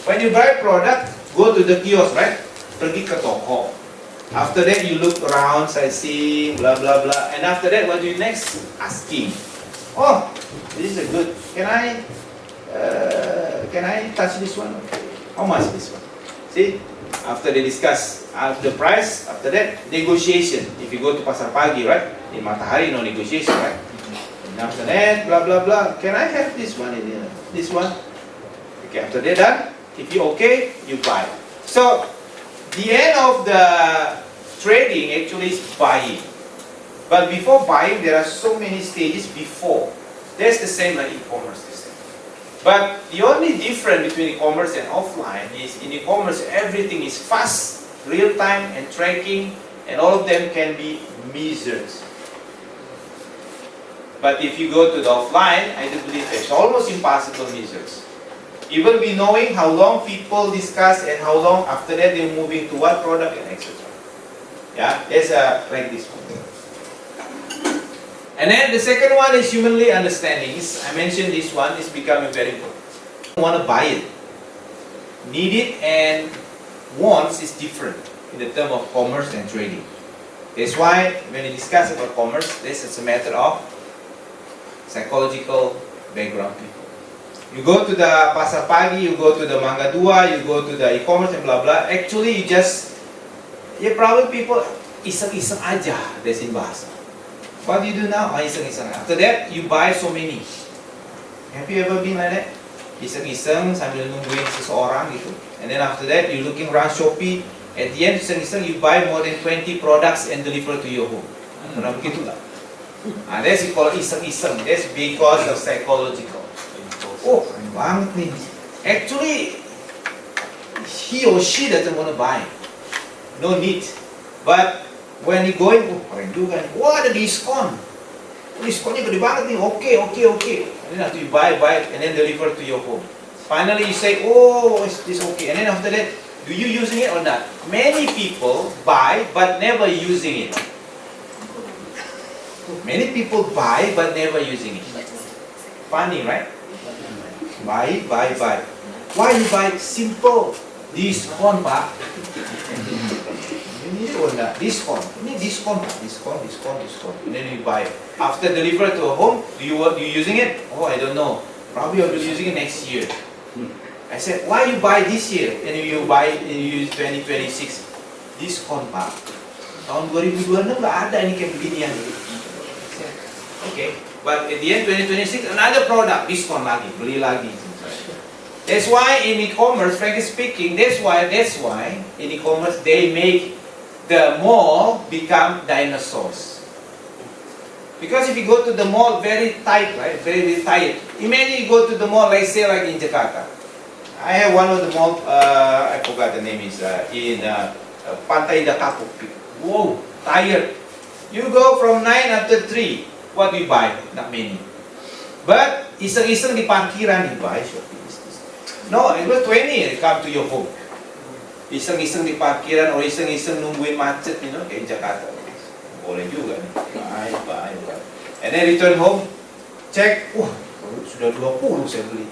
When you buy a product, go to the kiosk, right? Pergi ke toko. After that, you look around, sightseeing, blah blah blah. And after that, what do you next? Asking. Oh, this is a good. Can I touch this one? How much this one? See? After they discuss the price, after that, negotiation. If you go to pasar pagi, right? In Matahari, no negotiation, right? And after that, blah blah blah. Can I have this one? This one? Okay, after that done, if you okay, you buy. So, the end of the trading actually is buying. But before buying, there are so many stages before. That's the same like e-commerce. But the only difference between e-commerce and offline is in e-commerce everything is fast, real-time and tracking, and all of them can be measured. But if you go to the offline, I do believe it's almost impossible measures. Even we knowing how long people discuss and how long after that they're moving to what product and etc. Yeah, there's like this one. And then the second one is humanly understanding. I mentioned this one is becoming very important. You want to buy it. Need it and wants is different in the term of commerce and trading. That's why when you discuss about commerce, this is a matter of psychological background people. You go to the pasar pagi, you go to the mangga dua, you go to the e-commerce and blah blah. Actually, you just, probably people iseng-iseng aja, that's in bahasa. What do you do now? Iseng-iseng. After that, you buy so many. Have you ever been like that? Iseng-iseng sambil nungguin seseorang gitu. And then after that, you looking around Shopee. At the end, iseng-iseng, you buy more than 20 products and deliver to your home. Pernah begitu nggak? That's called iseng-iseng. That's because of psychological. Oh, banget nih. Actually, he or she doesn't want to buy. No need. But when you going, keren juga nih. Wah, ada diskon. Diskonnya gede banget nih. Okay. And then after you buy it, and then deliver to your home. Finally, you say, oh, is this okay? And then after that, do you using it or not? Many people buy, but never using it. Many people buy but never using it. Funny, right? Buy. Why you buy? Simple. Diskon, Pak. Ini udah diskon. Ini diskon, Pak. Diskon. And then you buy. After deliver to home, do you using it? Oh, I don't know. Probably I'll be using it next year. I said, why you buy this year? And you use 2026. Diskon, Pak. Tahun 2026 nggak ada ini kayak beginian. Okay. But at the end 2026 another product diskon lagi, beli lagi. That's why in e-commerce, frankly speaking, that's why in e-commerce they make the mall become dinosaurs. Because if you go to the mall very tight, right, very tight. Imagine you go to the mall, let's say like in Jakarta. I have one of the mall, I forgot the name is in Pantai Indah Kapuk. Wow, tired. You go from 9 up to 3. What do you buy? Not many. But iseng-iseng di parkiran you buy shopping. No, it was 20 come to your home. Iseng-iseng di parkiran, or iseng-iseng nungguin macet, kayak Jakarta. Boleh juga nih. Buy. And then return home, cek, sudah 20 saya beli.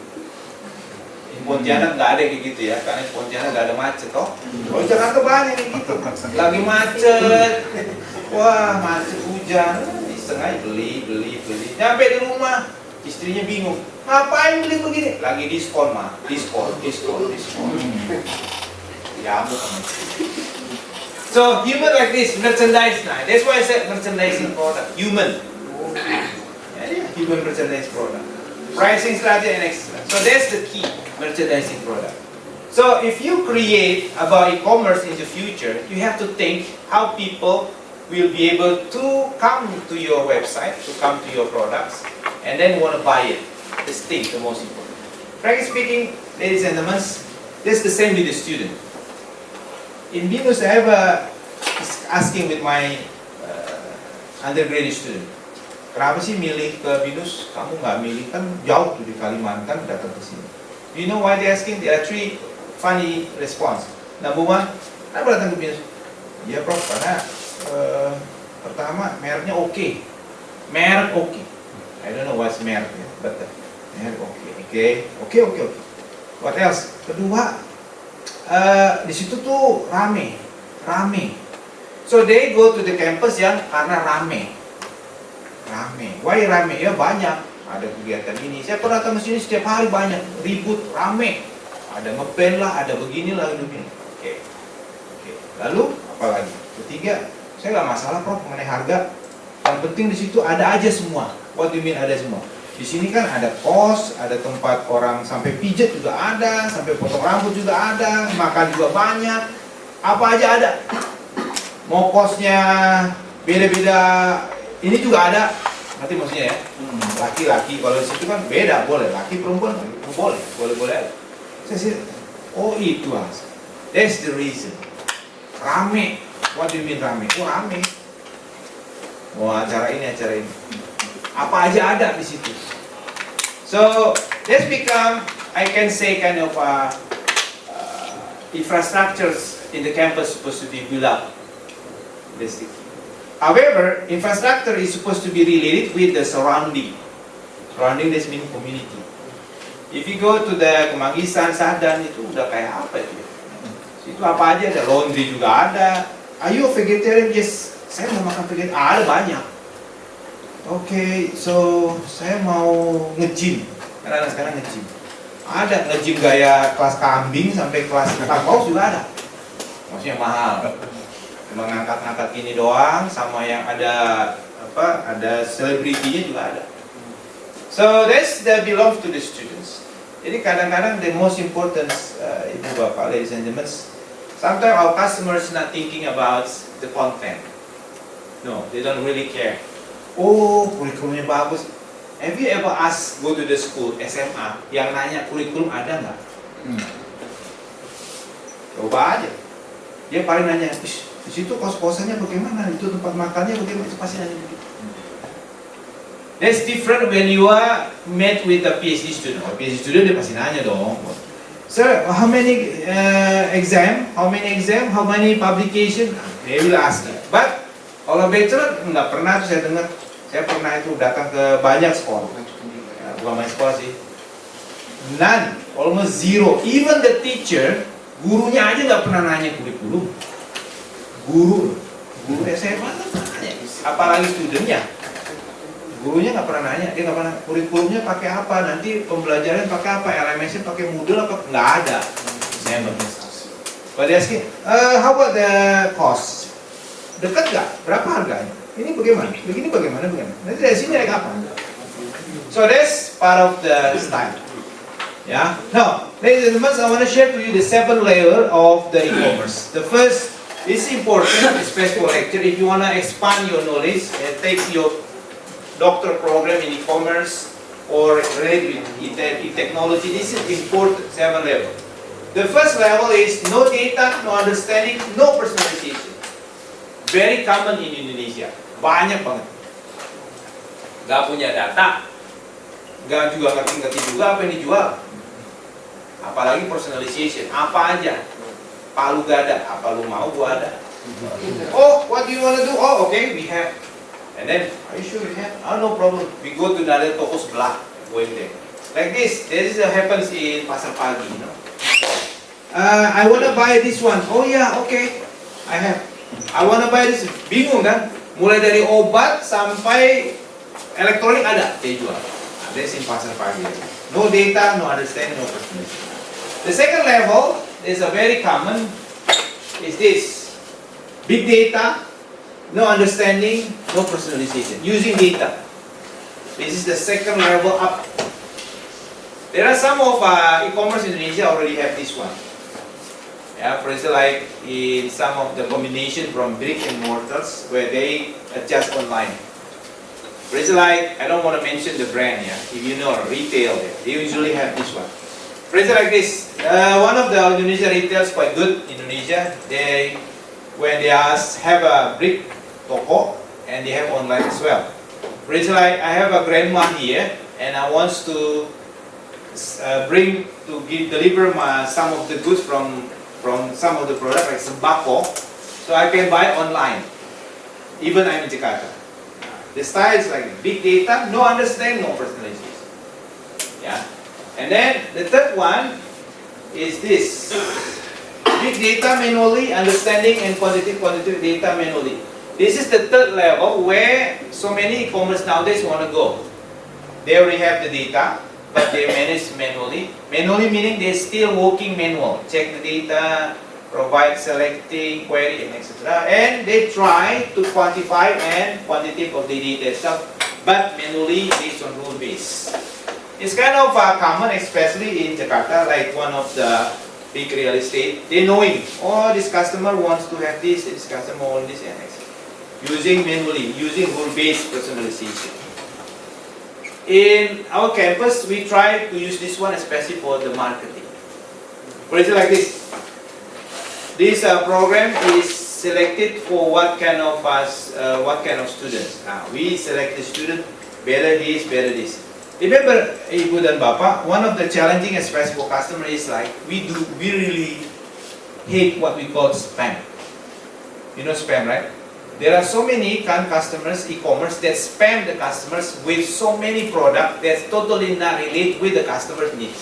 Di Pontianak nggak ada kayak gitu ya, karena di Pontianak nggak ada macet, toh. Kalau Jakarta banyak kayak gitu. Lagi macet, wah macet hujan, iseng aja beli. Nyampe di rumah, istrinya bingung. Ngapain beli begini? Lagi diskon, mah. Diskon. Ya ampun. So human like this, merchandise. Nah, that's why I said merchandising product. Human. Human merchandise product. Pricing strategy and excellence. So that's the key, merchandising product. So if you create about e-commerce in the future, you have to think how people will be able to come to your website, to come to your products, and then want to buy it. This thing, the most important. Frankly speaking, ladies and gentlemen, this is the same with the student. In BINUS, I have asking with my undergraduate student, kenapa sih milih ke BINUS? Kamu nggak milih, kan jauh tuh di Kalimantan datang ke sini. Do you know why they asking? There are three funny response. Number one, kenapa datang ke BINUS? Ya Prof, karena pertama mereknya oke. Merek oke. I don't know what's merek, but merek oke. What else? Kedua, di situ tuh rame. So they go to the campus yang karena rame. Why rame? Ya banyak. Ada kegiatan ini. Saya pernah datang ke sini setiap hari banyak ribut, rame. Ada ngeband lah, ada beginilah, begini. Oke. Lalu apa lagi? Ketiga, saya nggak masalah Prof mengenai harga. Yang penting di situ ada aja semua. What do you mean ada semua? Di sini kan ada kos, ada tempat orang sampai pijat juga ada, sampai potong rambut juga ada, makan juga banyak, apa aja ada. Mau kosnya beda-beda, ini juga ada. Nanti maksudnya ya, laki-laki kalau di situ kan beda, boleh laki perempuan boleh ada. Saya sih, oh itu mas, that's the reason. Rame, what do you mean rame? Oh rame. Mau acara ini. Apa aja ada di situ. So that's become, I can say, kind of infrastructures in the campus supposed to be built up. That's the key. However, infrastructure is supposed to be related with the surrounding. Surrounding this means community. If you go to the Kemangisan, Sadan, itu udah kayak apa itu? Itu apa aja ada, laundry juga ada. Are you a vegetarian? Yes, saya mau makan vegetarian. Ada banyak. Oke, so saya mau nge-gym. Karena sekarang nge-gym. Ada nge-gym gaya kelas kambing sampai kelas paus juga ada. Maksudnya mahal. Cuma ngangkat-ngangkat ini doang, sama yang ada selebritinya juga ada. So that belongs to the students. Jadi kadang-kadang the most important, ibu bapak, ladies and gentlemen, sometimes our customers not thinking about the content. No, they don't really care. Oh, kurikulumnya bagus. Have you ever asked, go to the school, SMA, yang nanya kurikulum ada nggak? Coba aja. Dia paling nanya, di situ kos-kosannya bagaimana? Itu tempat makannya bagaimana? Itu pasti nanya begitu. That's different when you are met with a PhD student. PhD student dia pasti nanya dong. Sir, how many exam? How many publication? They will ask you. But kalau bachelor nggak pernah tuh saya dengar. Saya pernah itu datang ke banyak sekolah, ya, bukan banyak sekolah sih. None, almost zero. Even the teacher, gurunya aja nggak pernah nanya kurikulum. Guru SMA nggak pernah nanya, apalagi studentnya. Gurunya nggak pernah nanya, dia nggak pernah kurikulumnya pakai apa, nanti pembelajaran pakai apa, LMS-nya pakai Moodle apa, nggak ada. Never. But they asking, how about the cost? Dekat nggak? Berapa harganya? Ini bagaimana? Begini bagaimana? Nanti dari sini naik apa? So that's part of the style. Yeah. Now, ladies and gentlemen, I want to share to you the 7 layer of the e-commerce. The first is important, especially for lecture. If you want to expand your knowledge, take your doctor program in e-commerce or related with e-technology. This is important 7 level. The first level is no data, no understanding, no personalization. Very common in Indonesia. Banyak banget. Gak punya data, gak juga ngerti juga apa yang dijual. Apalagi personalization, apa aja. Palu gak ada, apa lu mau gua ada. Oh, what do you want to do? Oh, okay, we have. And then, are you sure we have? Oh, no problem. We go to another toko sebelah, going there. Like this happens in pasar pagi, you know. I want to buy this one. Oh yeah, okay, I have. I want to buy this. Bingung kan? Mulai dari obat sampai elektronik ada, dia jual. That's in pasar pagi. No data, no understanding, no personalization. The second level is a very common. Is this big data, no understanding, no personalization. Using data. This is the second level up. There are some of e-commerce in Indonesia already have this one. Yeah, for example, like in some of the combination from brick and mortars where they adjust online. For example, like I don't want to mention the brand, yeah. If you know retail, they usually have this one. For example, like this, one of the Indonesia retailers quite good in Indonesia. When they have a brick toko and they have online as well. For example, like I have a grandma here and I want to deliver some of the goods from some of the products like sembako, so I can buy online, even I'm in Jakarta. The style is like big data, no understanding, no personalization. Yeah, and then the third one is this: big data manually, understanding and quantitative data manually. This is the third level where so many e-commerce nowadays want to go. They already have the data, but they manage manually. Manually meaning they're still working manual. Check the data, provide selecting, query, and etc. And they try to quantify and quantitative of the data itself, but manually based on rule base. It's kind of common, especially in Jakarta, like one of the big real estate. They knowing, oh, this customer wants to have this customer wants this, and etc. Using manually, using rule based personalization. In our campus, we try to use this one especially for the marketing. For example, like this. This program is selected for what kind of students. We select the student, better this. Remember, Ibu dan Bapak, one of the challenging especially for customer is like we really hate what we call spam. You know spam, right? There are so many customers, e-commerce, that spam the customers with so many products that totally not relate with the customer's needs.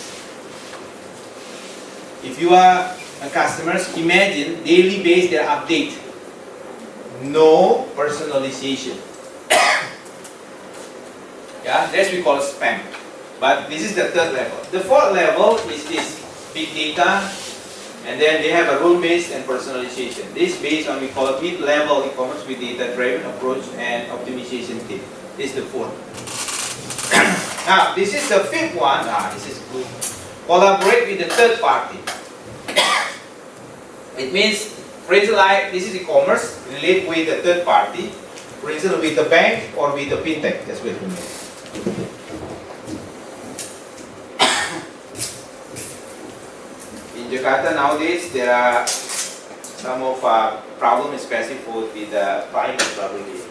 If you are a customer, imagine daily base their update. No personalization. Yeah, that's we call spam. But this is the third level. The fourth level is this big data. And then they have a rule-based and personalization. This based on we call it mid-level e-commerce with data-driven approach and optimization team. This is the fourth. Now, this is the fifth one. This is good. Collaborate with the third party. It means, for example, like this is e-commerce, relate with the third party. For example, with the bank or with the fintech. That's what it means. In Jakarta nowadays, there are some of problems, especially for with the climate probably,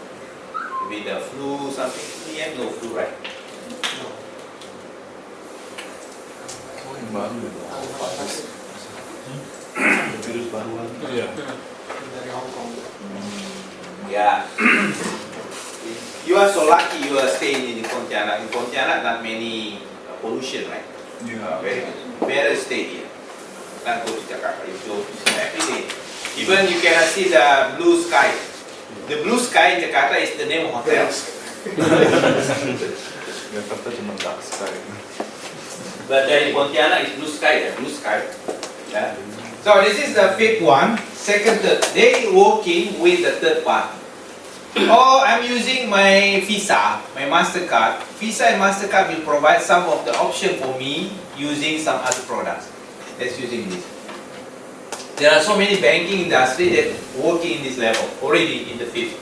with the flu, something. We have no flu, right? Oh, yang baru ya. Virus baruan. Iya. Dari Hong Kong. Yeah. You are so lucky you are staying in Pontianak. In Pontianak, not many pollution, right? Yeah. Very good. Better stay here. Not go to Jakarta. You go to every day. Even you cannot see the blue sky. The blue sky in Jakarta is the name of hotel. Jakarta cuma dark sky. But in Pontianak is blue sky. Blue sky. Yeah. So this is the fifth one. Second, third. They working with the third party. Oh, I'm using my Visa, my MasterCard. Visa and MasterCard will provide some of the option for me using some other products. That's using this. There are so many banking industry that working in this level, already in the fifth.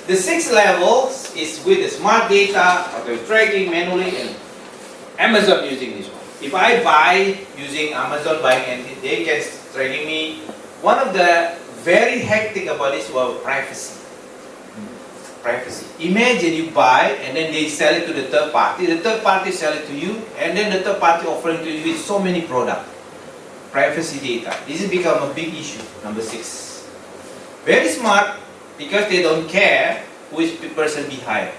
The sixth level is with the smart data, auto tracking manually, and Amazon using this one. If I buy using Amazon buying entity, they can tracking me. One of the very hectic about this was privacy. Privacy. Imagine you buy and then they sell it to the third party. The third party sell it to you, and then the third party offering to you with so many products. Privacy data. This has become a big issue. Number 6. Very smart because they don't care who is the person behind.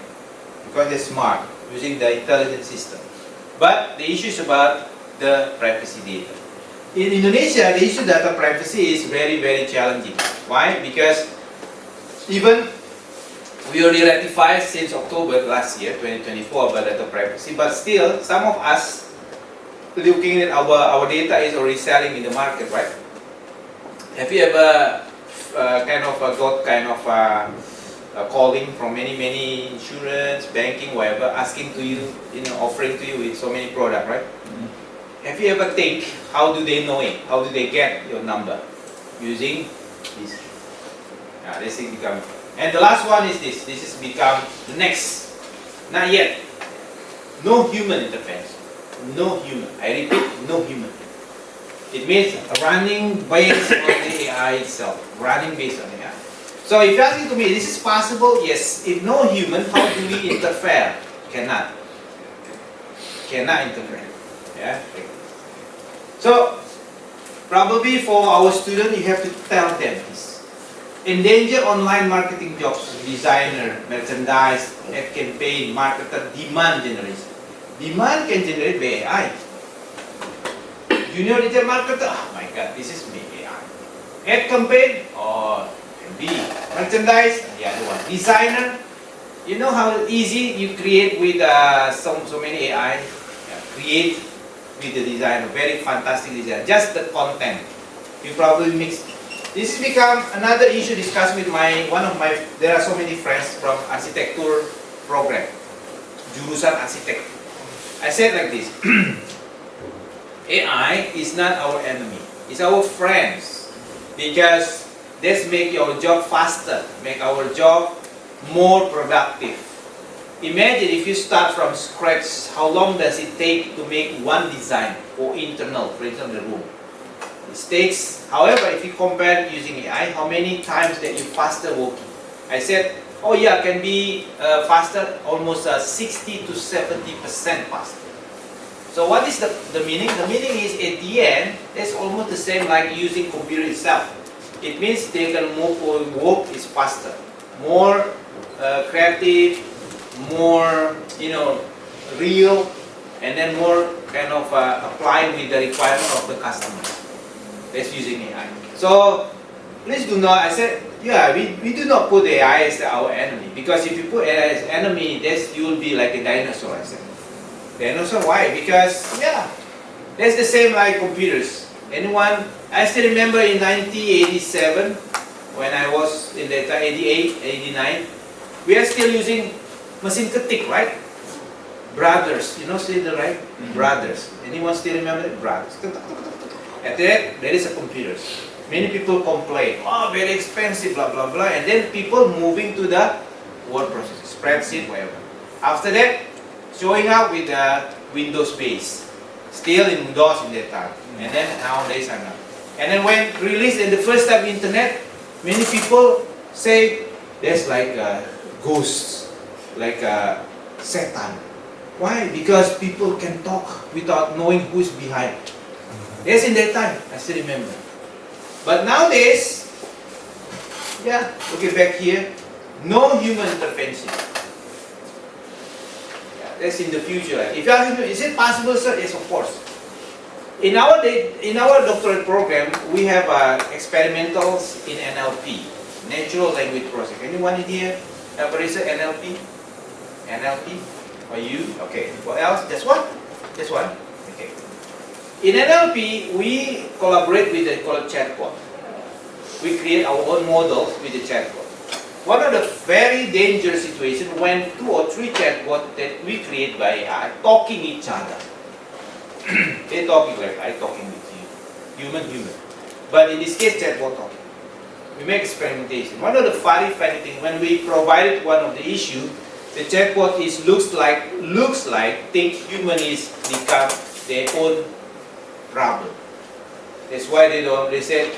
Because they're smart using the intelligent system. But the issue is about the privacy data. In Indonesia, the issue of data privacy is very, very challenging. Why? Because even we already ratified since October last year, 2024, about data privacy, but still, some of us looking at our data is already selling in the market, right? Have you ever got calling from many insurance, banking, whatever, asking to you, offering to you with so many products, right? Have you ever think how do they know it? How do they get your number? Using this. This is become. And the last one is this. This has become the next. Not yet. No human intervention. No human. I repeat, no human. It means running based on the AI itself. Running based on AI. So if you're asking to me, this is possible? Yes. If no human, how do we interfere? Cannot. Cannot interfere. Yeah. So probably for our students, you have to tell them this. Endanger online marketing jobs, designer, merchandise, ad campaign, marketer, demand generation. Demand can generate by AI. Junior digital marketer, oh my god, this is big AI. Ad campaign, oh, can be. Merchandise, the other one. Designer, you know how easy you create with so many AI? Create with the designer, very fantastic design. Just the content. You probably mix. This has become another issue discussed with there are so many friends from architecture program, jurusan arsitek. I said like this, AI is not our enemy, it's our friends, because this make your job faster, make our job more productive. Imagine if you start from scratch, how long does it take to make one design or internal, for example, the room? It takes, however, if you compare using AI, how many times that you faster working? I said, oh yeah, can be faster, almost 60 to 70% faster. So what is the meaning? The meaning is at the end, it's almost the same like using computer itself. It means they can move or work is faster, more creative, more real, and then more apply with the requirement of the customer. That's using AI. So please do not, I said, yeah, we do not put AI as our enemy, because if you put AI as enemy, you will be like a dinosaur, I said. Dinosaur, why? Because, yeah, that's the same like computers. Anyone, I still remember in 1987, when I was in the 88, 89, we are still using machine ketik, right? Brothers, still right? Brothers. Anyone still remember it? Brothers. After that, there is a computers. Many people complain, oh, very expensive, blah, blah, blah. And then people moving to the word processor, spreadsheet, whatever. After that, showing up with the Windows base. Still in DOS in that time. And then nowadays I'm not. And then when released in the first time internet, many people say, there's like ghosts, like Satan. Why? Because people can talk without knowing who's behind. Yes, in that time, I still remember. But nowadays, yeah, okay, back here, no human intervention. That's in the future. If you ask me, is it possible, sir? Yes, of course. In our doctorate program, we have experimentals in NLP, natural language processing. Anyone in here have research NLP? NLP? Or you? Okay. What else? Just one? Just one? Okay. In NLP, we collaborate with the chatbot. We create our own models with the chatbot. One of the very dangerous situations when 2 or 3 chatbots that we create by AI talking each other. They're talking like I talking with you, human. But in this case, chatbot talking. We make experimentation. One of the funny things when we provided one of the issue, the chatbot looks like think human is become their own problem. That's why they said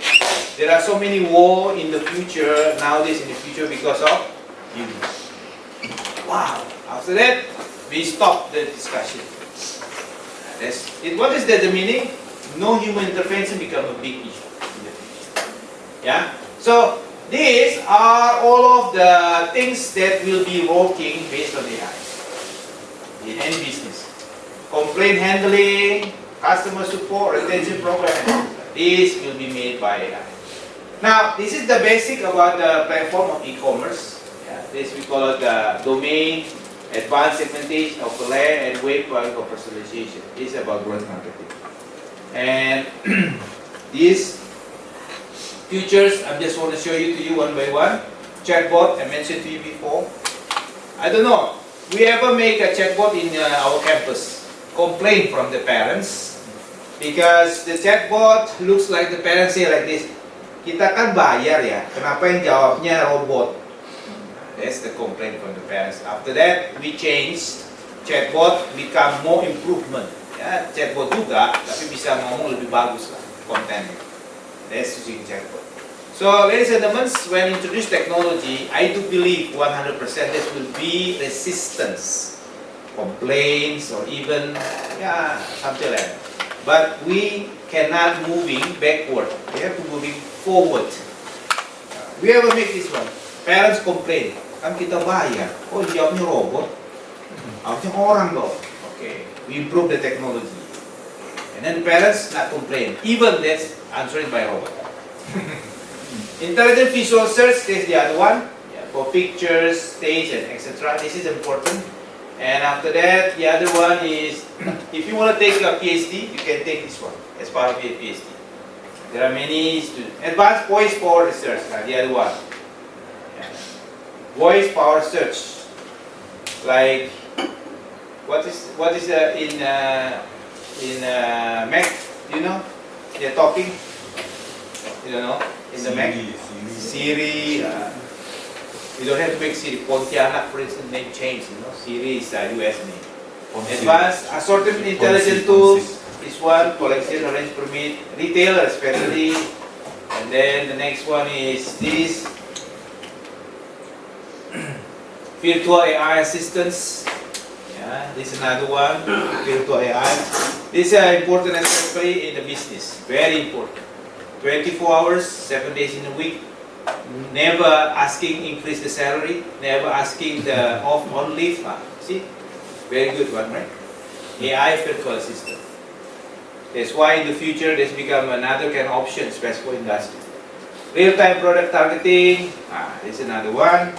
there are so many war in the future nowadays in the future because of humans. Wow. After that, we stop the discussion. What is the meaning? No human intervention become a big issue in the future. Yeah. So these are all of the things that will be working based on AI in any business. Complaint handling, customer support, retention program. These will be made by AI. Now, this is the basic about the platform of e-commerce. Yeah, this we call it the domain, advanced segmentation of the layer, and wave of personalization. This is about growth marketing. And these features, I just want to show you to you one by one. Chatbot, I mentioned to you before. I don't know, we ever make a chatbot in our campus? Complaint from the parents. Because the chatbot looks like the parents say like this, kita kan bayar ya, kenapa yang jawabnya robot? That's the complaint from the parents. After that, we changed, chatbot become more improvement. Ya, chatbot juga, tapi bisa ngomong lebih bagus lah kontennya. That's using chatbot. So, ladies and gentlemen, when introduce technology, I do believe 100% there will be resistance, complaints, or even something like that. But we cannot moving backward. We have to moving forward. We ever make this one. Parents complain, kan kita bayar. Oh, jawabnya robot. Harusnya orang dong. Okay, we improve the technology. And then parents not complain. Even that's answered by robot. Intelligent visual search is the other one. For pictures, stage, and etc. This is important. And after that, the other one is, if you want to take a PhD, you can take this one as part of your PhD. There are many students. Advanced voice power research, the other one. Yeah. Voice power search. Like, what is in Mac? You know, they're talking. You don't know in the Mac. Siri. You don't have to make Siri. Pontianak, for instance, name change. You know, Siri is a US name. Advanced assortment intelligent tools. This one, collection, arrange, permit, retailer especially. And then the next one is this. Virtual AI assistants. Yeah, this is another one. Virtual AI. These are important especially in the business. Very important. 24 hours, 7 days in a week. Never asking increase the salary, never asking the off on leave. See, very good one, right? AI virtual assistant. That's why in the future this become another kind of option, especially for industry. Real-time product targeting. This is another one.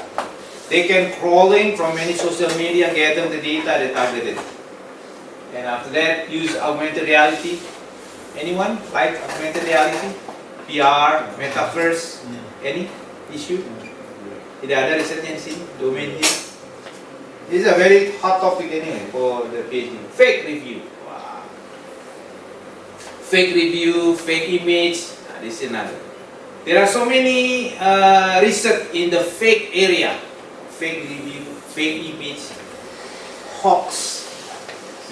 They can crawling from many social media, get them the data they targeted. And after that, use augmented reality. Anyone like augmented reality? PR, metaverse. Any issue? Tidak ada risetnya di sini, domain ini. This is a very hot topic anyway for the PhD. Fake review. Wow. Fake review, fake image. This is another. There are so many research in the fake area. Fake review, fake image, hoax.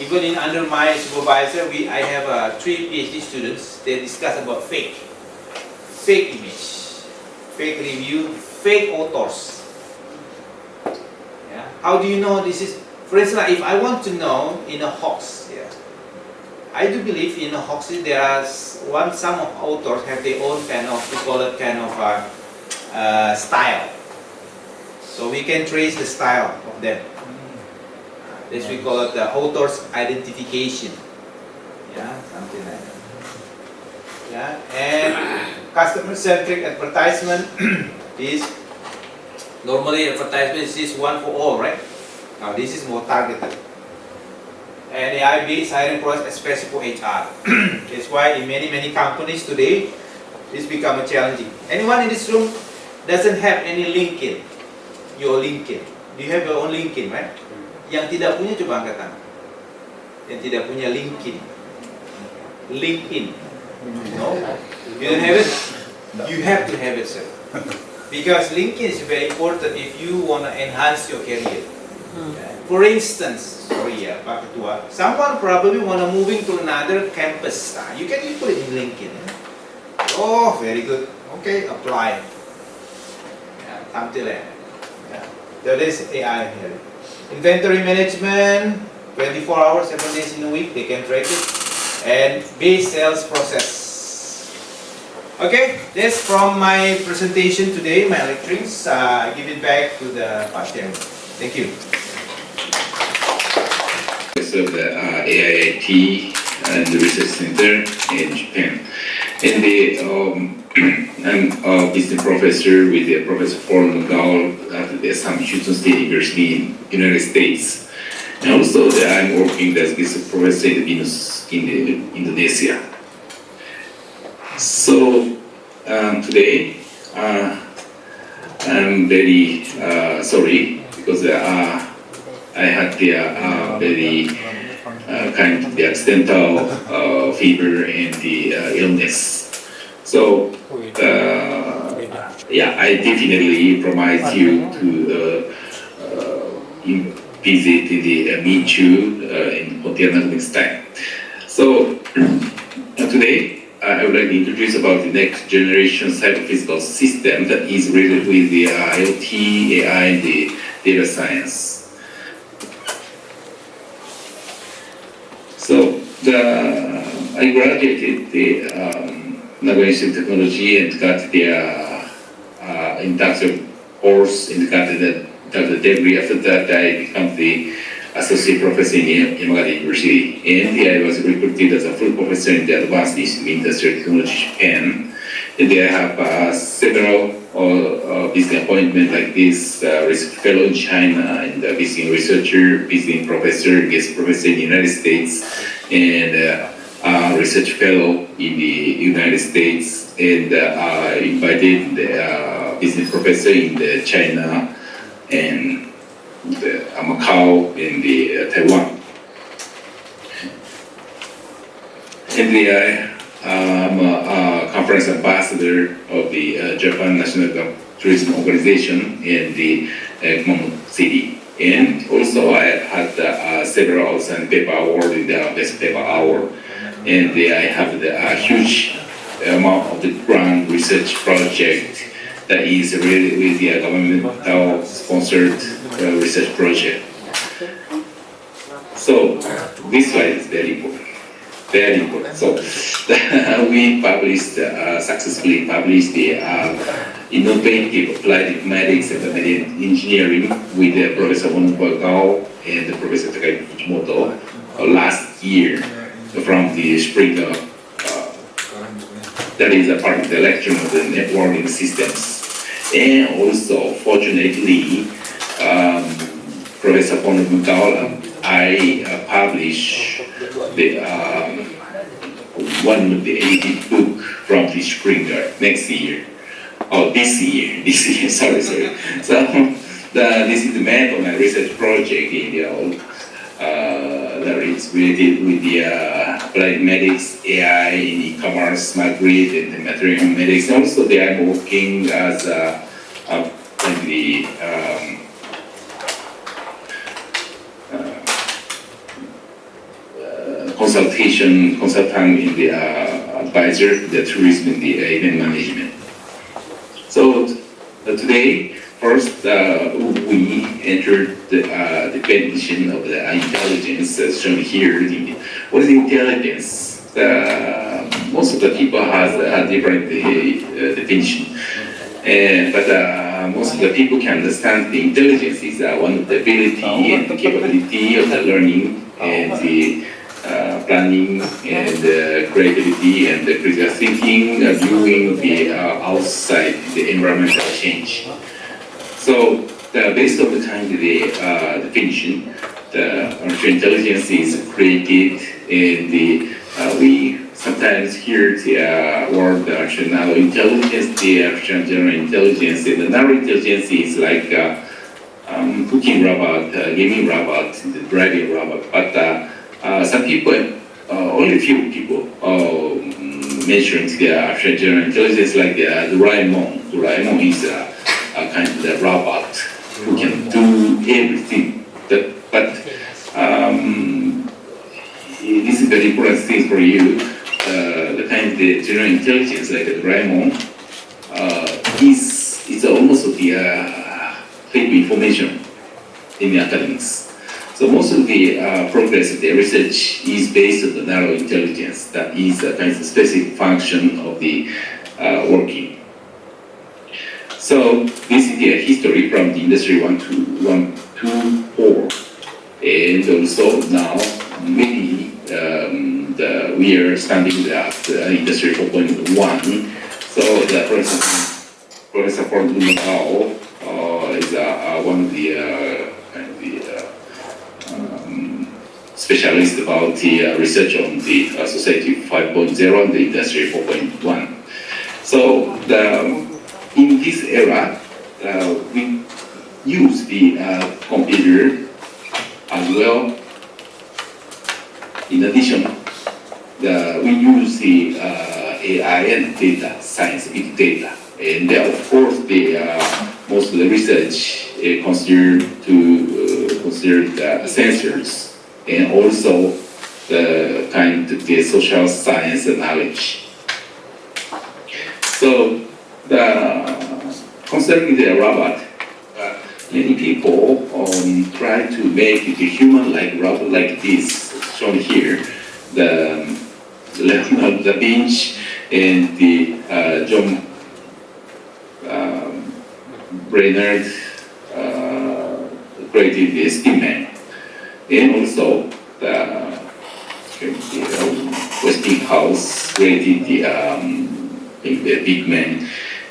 Even in under my supervisor, I have 3 PhD students. They discuss about fake image. Fake review, fake authors. Yeah. How do you know this is? For instance, if I want to know in a hoax, I do believe in a hoax there are some of authors have their own kind of, we call it kind of style. So we can trace the style of them. This we call it the author's identification. Yeah, something like that. Yeah, and customer-centric advertisement is normally advertisement is one for all, right? Now this is more targeted. And AI-based hiring process, especially for HR. That's why in many companies today, this become a challenging. Anyone in this room doesn't have any LinkedIn? Your LinkedIn. Do you have your own LinkedIn, right? Yang tidak punya coba angkat tangan. Yang tidak punya LinkedIn. LinkedIn. No? You don't have it? You have to have it, sir. Because LinkedIn is very important if you want to enhance your career. For instance, Pak Ketua, someone probably want to moving to another campus. You can put it in LinkedIn. Oh, very good. Okay, apply. Yeah, something like that. Yeah. That is AI here. Inventory management, 24 hours, 7 days in a week, they can track it. And base sales process. Okay, that's from my presentation today, my lecturings. I give it back to the Pak Chairman. Thank you. Of the AIIT and the research center in Japan. And I'm a business professor with the Professor Paul Nagao at the Symposium State University in United States. And also I'm working as business professor in Indonesia. So today I'm very sorry because I had the very kind of the accidental fever and the illness. So yeah, I definitely promise you to visit the meet you in Pontianak next time. So today I would like to introduce about the next generation cyber-physical system that is related with the IoT, AI, and the data science. So I graduated the Nagoya Institute of Technology and got the industrial course and got the degree. After that, I became the associate professor in Yamagata University, and I was recruited as a full professor in the advanced industrial technology Japan. And I have several visiting appointments like this, research fellow in China, and visiting researcher, visiting professor, guest professor in the United States, and research fellow in the United States, and invited the business professor in the China and Macau and the Taiwan. And I'm a conference ambassador of the Japan National Tourism Organization in the Kumamoto City. And also I had several outstanding paper awards in the Best Paper Award. And I have the huge amount of the grant research project that is related with the governmental sponsored research project. So this slide is very important. Very important. So we published, successfully published the innovative applied informatics and engineering with Professor Honobu Gao and Professor Takayuki Fujimoto last year from the spring. That is a part of the lecture of the networking systems. And also, fortunately, Professor Honobu Gao, I published the one of the 80 book from the spring next year. Oh, this year, sorry. So this is the main of my research project in that is related with the applied medics, AI, in e-commerce, smart grid, and the material medics. Also, they are working as the consultant in the advisor, the tourism and the event management. So today, first we entered the definition of the intelligence as shown here. What is intelligence? Most of the people has a different definition, but most of the people can understand the intelligence is one of the ability and the capability of the learning and the planning and creativity and the critical thinking, viewing the outside the environmental change. So based on the kind of the definition, the artificial intelligence is created and we sometimes hear the word artificial narrow intelligence, the artificial general intelligence, and the narrow intelligence is like cooking robot, gaming robot, driving robot. But some people, only few people, mentioned the artificial general intelligence like the Doraemon. Doraemon is a kind of the robot who can do everything. But this is very important thing for you. The kind of the general intelligence like the Doraemon is almost the fake information in the academics. So most of the progress of the research is based on the narrow intelligence. That is a kind of specific function of the working. So this is the history from the industry 1.2.4, and also now maybe we are standing at industry 4.1. So the Professor Fortunao is one of the specialists about the research on the society 5.0 and the industry 4.1. So in this era, we use the computer as well. In addition, we use the AI and data science, big data, and of course, most of the research considered the sensors and also the kind of the social science and knowledge. So, concerning the robot, many people try to make the human-like robot like this shown here. The Leonardo da Vinci and the John Brainerd created the Steamman, and also the Westinghouse created the Big Man,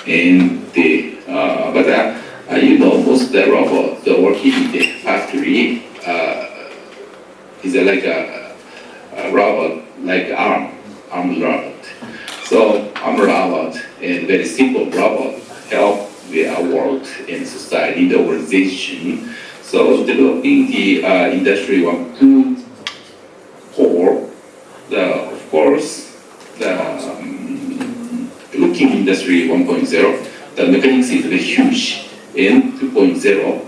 and most of the robots working in the factory is like a robot, like armed robot. So armed robot and very simple robot help the world and society, the organization. So developing the industry 1.2.4, of course, looking industry 1.0, the mechanics is very huge. In 2.0,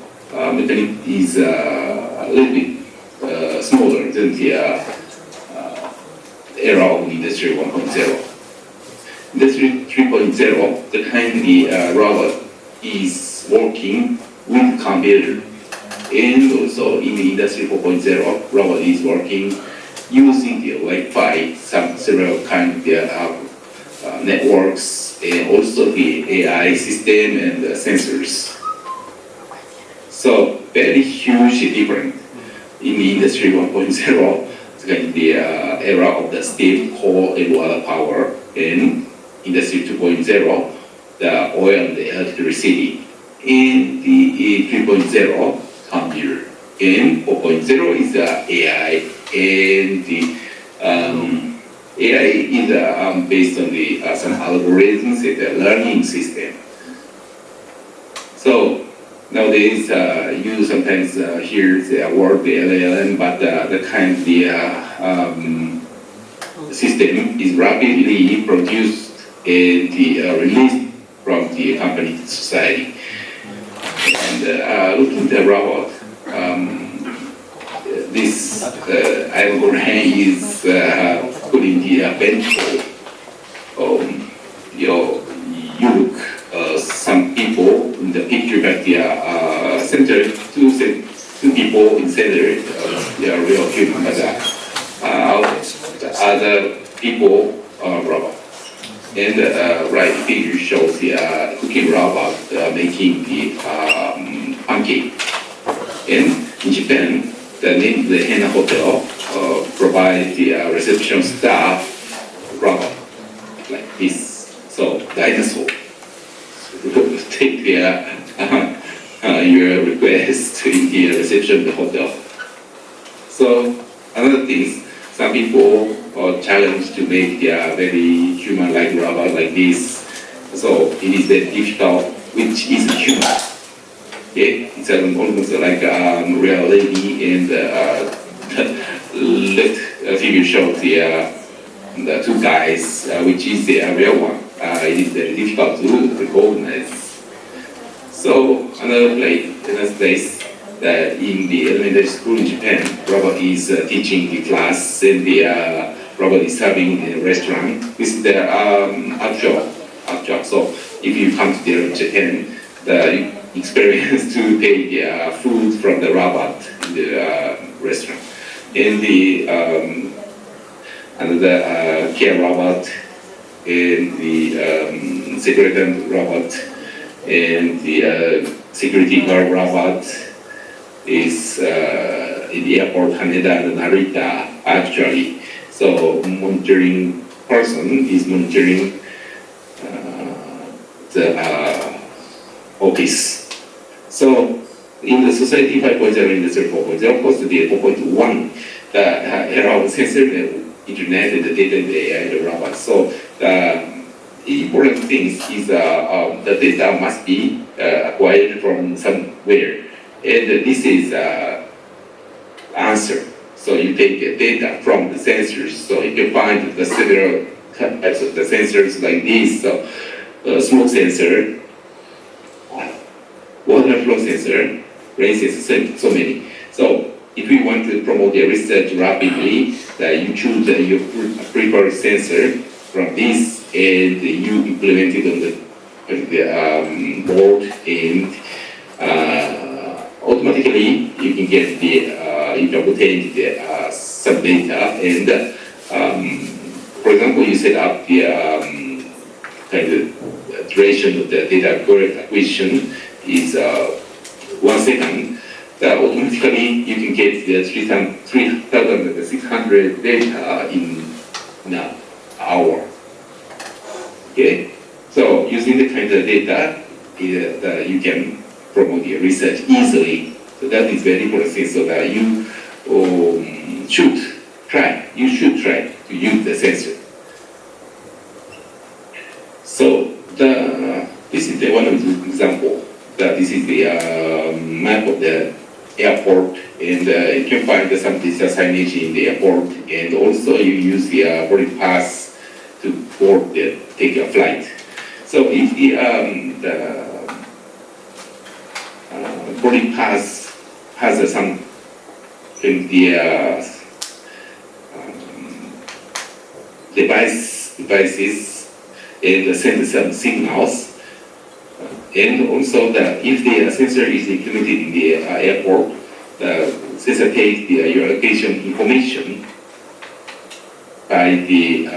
mechanics is a little bit smaller than the era of industry 1.0. Industry 3.0, the kind of robot is working with computer, and also in the industry 4.0, robot is working using the Wi-Fi, several kind of networks, and also the AI system and the sensors. So very huge difference in the industry 1.0, the era of the steam, coal, and water power, and industry 2.0, the oil and the electricity, and the 3.0, computer, and 4.0 is the AI, and the AI is based on the some algorithms and the learning system. So nowadays, you sometimes hear the word the LLM, but the kind of the system is rapidly produced and released from the company to society. And looking at the robot, this algorithm is putting the bento. You look some people in the picture, but the center, two people in center, they are real human, but other people are robot. And right figure shows the cooking robot making the pancake. And in Japan, the name of the Hena Hotel provides the reception staff robot like this. So dinosaur take your request in the reception of the hotel. So another thing, some people are challenged to make a very human-like robot like this. So it is very difficult, which is human. Okay, it's almost like a real lady, and left figure shows the two guys, which is the real one. It is very difficult to recognize. So another place that in the elementary school in Japan, robot is teaching the class, and the robot is serving in a restaurant. This is the actual. So if you come to Japan, the experience to take food from the robot in the restaurant, and the another care robot, and the secretary robot, and the security guard robot is in the airport Haneda and Narita actually. So monitoring person is monitoring the office. So in the society 5.0 industry 4.0, of course the 4.1, the era of sensor, the internet, and the data, and the AI, the robot. So the important things is the data must be acquired from somewhere, and this is answer. So you take data from the sensors. So you can find the several types of the sensors like this. So smoke sensor, water flow sensor, rain sensor, so many. So if we want to promote the research rapidly, you choose your preferred sensor from this, and you implement it on the board, and automatically you can get you can obtain some data, and for example, you set up the kind of duration of the data acquisition is 1 second. Automatically you can get the 3,600 data in an hour. Okay, so using the kind of data, you can promote your research easily. So that is very important thing. So that you should try to use the sensor. So this is one of the example. This is the map of the airport, and you can find some digital signage in the airport, and also you use the boarding pass to take a flight. So if the boarding pass has some devices and send some signals. And also, if the sensor is implemented in the airport, the sensor takes your location information by the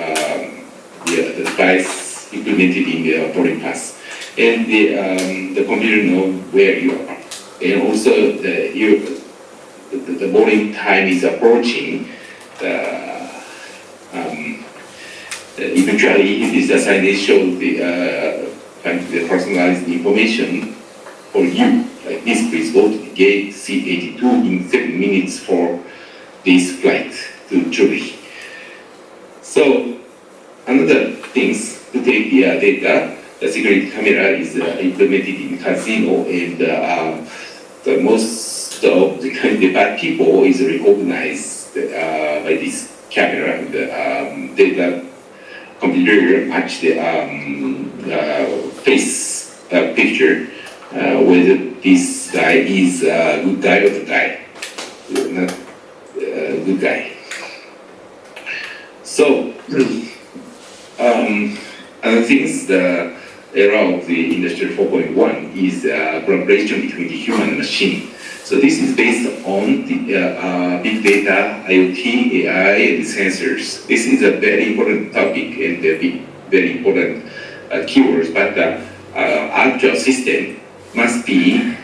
device implemented in the boarding pass, and the computer knows where you are, and also the boarding time is approaching. Eventually, this signage shows the personalized information for you. Like this, please go to the gate C82 in 7 minutes for this flight to Zurich. So another things to take the data, the security camera is implemented in casino, and the most of the bad people is recognized by this camera, and the data computer match the face picture whether this guy is a good guy or the guy, not a good guy. So other things, the era of the Industry 4.1 is collaboration between the human and machine. So this is based on the big data, IoT, AI, and sensors. This is a very important topic and a big very important keywords, but the actual system must be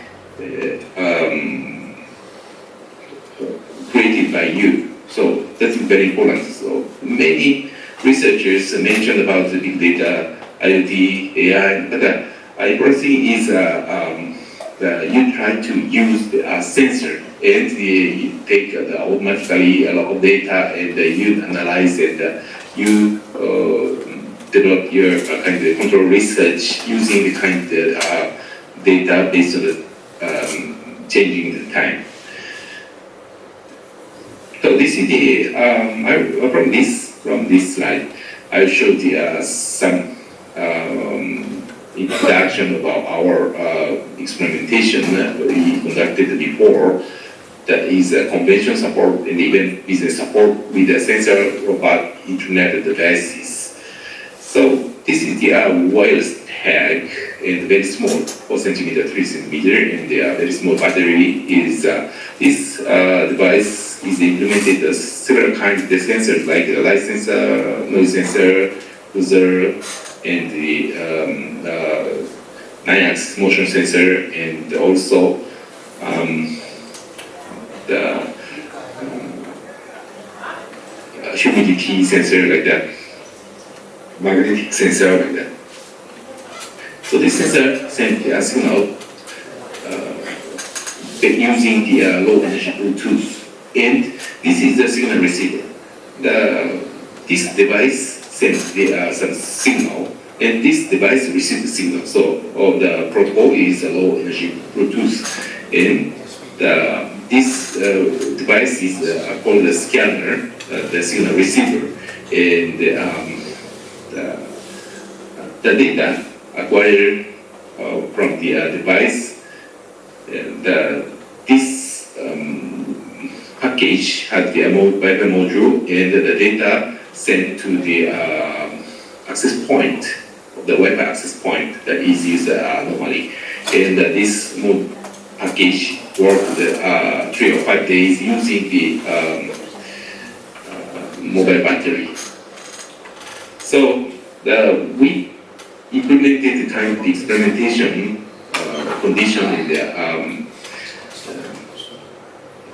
created by you. So that's very important. So many researchers mentioned about the big data, IoT, AI, but the important thing is you try to use a sensor and you take automatically a lot of data and you analyze it. You develop your kind of control research using the kind of data based on the changing the time. So this is the from this slide. I showed some introduction about our experimentation we conducted before. That is convention support and even business support with the sensor robot internet devices. So this is the wireless tag and very small, 4 centimeter, 3 centimeter, and the very small battery is this device is implemented several kinds of sensors like the light sensor, noise sensor, buzzer, and the 9-axis motion sensor, and also the humidity sensor like that, magnetic sensor like that. So this sensor sends a signal using the low energy Bluetooth, and this is the signal receiver. This device sends some signal, and this device receives the signal. So the protocol is a low energy Bluetooth, and this device is called the scanner, the signal receiver, and the data acquired from the device. This package has the Wi-Fi module, and the data sent to the access point, the Wi-Fi access point that is used normally. And this package worked 3 or 5 days using the mobile battery. So we implemented the kind of experimentation condition in the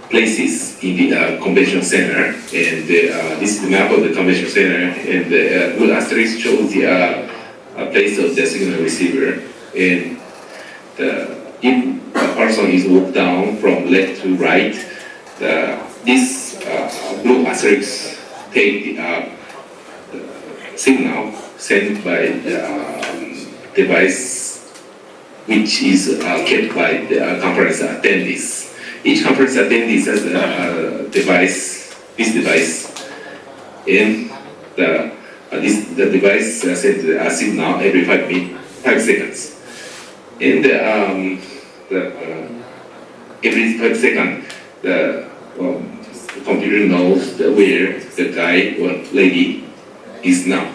places in the convention center, and this is the map of the convention center, and the blue asterisk shows the place of the signal receiver, and if a person is walked down from left to right, this blue asterisk take the signal sent by the device, which is kept by the conference attendees. Each conference attendee has a device, this device, and the device sends a signal every 5 seconds. And every 5 seconds, the computer knows where the guy or lady is now.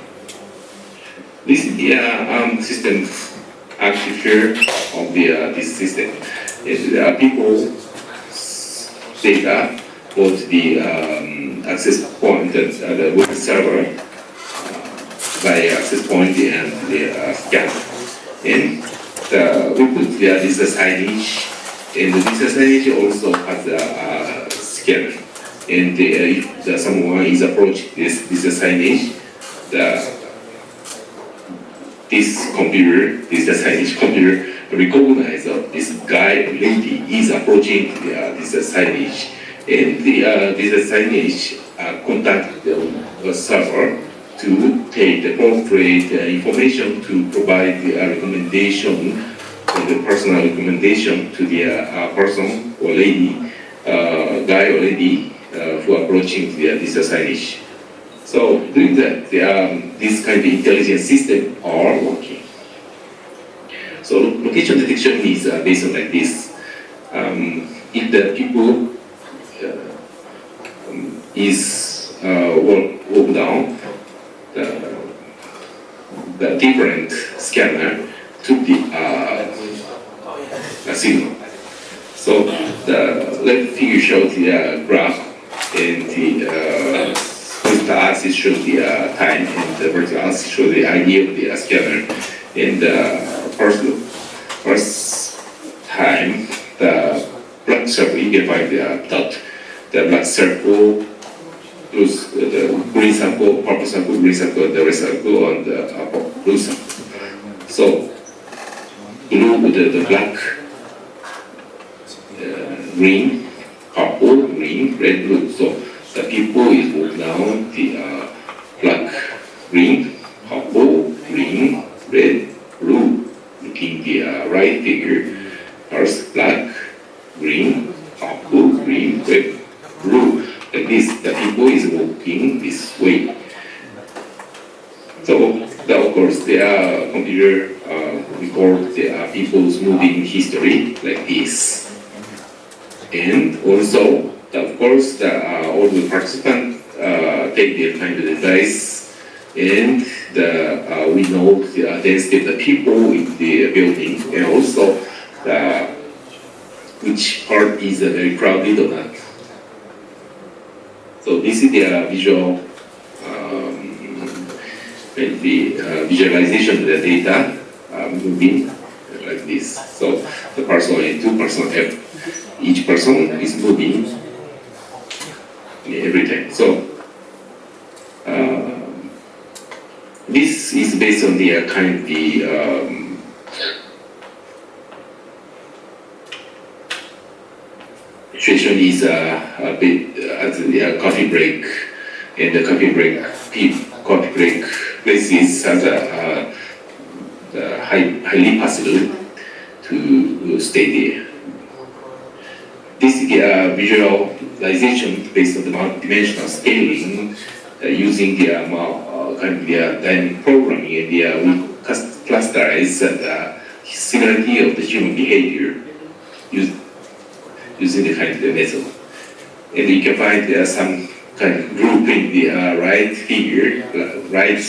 This is the system architecture of this system. People data go to the access point, the web server by access point and the scan. And we put this signage, and this signage also has a scanner. And if someone is approaching this signage, this signage computer recognize this guy or lady is approaching this signage, and this signage contact the server to take the appropriate information to provide the recommendation, the personal recommendation to the person or lady, guy or lady who are approaching this signage. So doing that, this kind of intelligent system are working. So location detection is based on like this. If the people is walk down, the different scanner took the signal. So the left figure shows the graph and the horizontal axis shows the time, and the vertical axis shows the ID of the scanner. And first time, the black circle, you can find the dot. The black circle, the green circle, purple circle, green circle, the red circle, and the blue circle. So, blue, the black, green, purple, green, red, blue. So, the people is walking down the black, green, purple, green, red, blue. Looking the right figure, first black, green, purple, green, red, blue. Like this, the people is walking this way. So, of course, the computer record the people's moving history like this. And also, of course, all the participants take their kind of device, and we know the density of the people in the building, and also which part is very crowded or not. So this is the visual, the visualization of the data moving like this. So the person A, 2 person F. Each person is moving every time. So this is based on the kind of the situation is a bit at the coffee break, and the coffee break places are highly possible to stay there. This is the visualization based on the multi-dimensional scaling using the kind of the dynamic programming, and we clusterize the similarity of the human behavior using the kind of the method. And you can find some kind of group in the right figure, right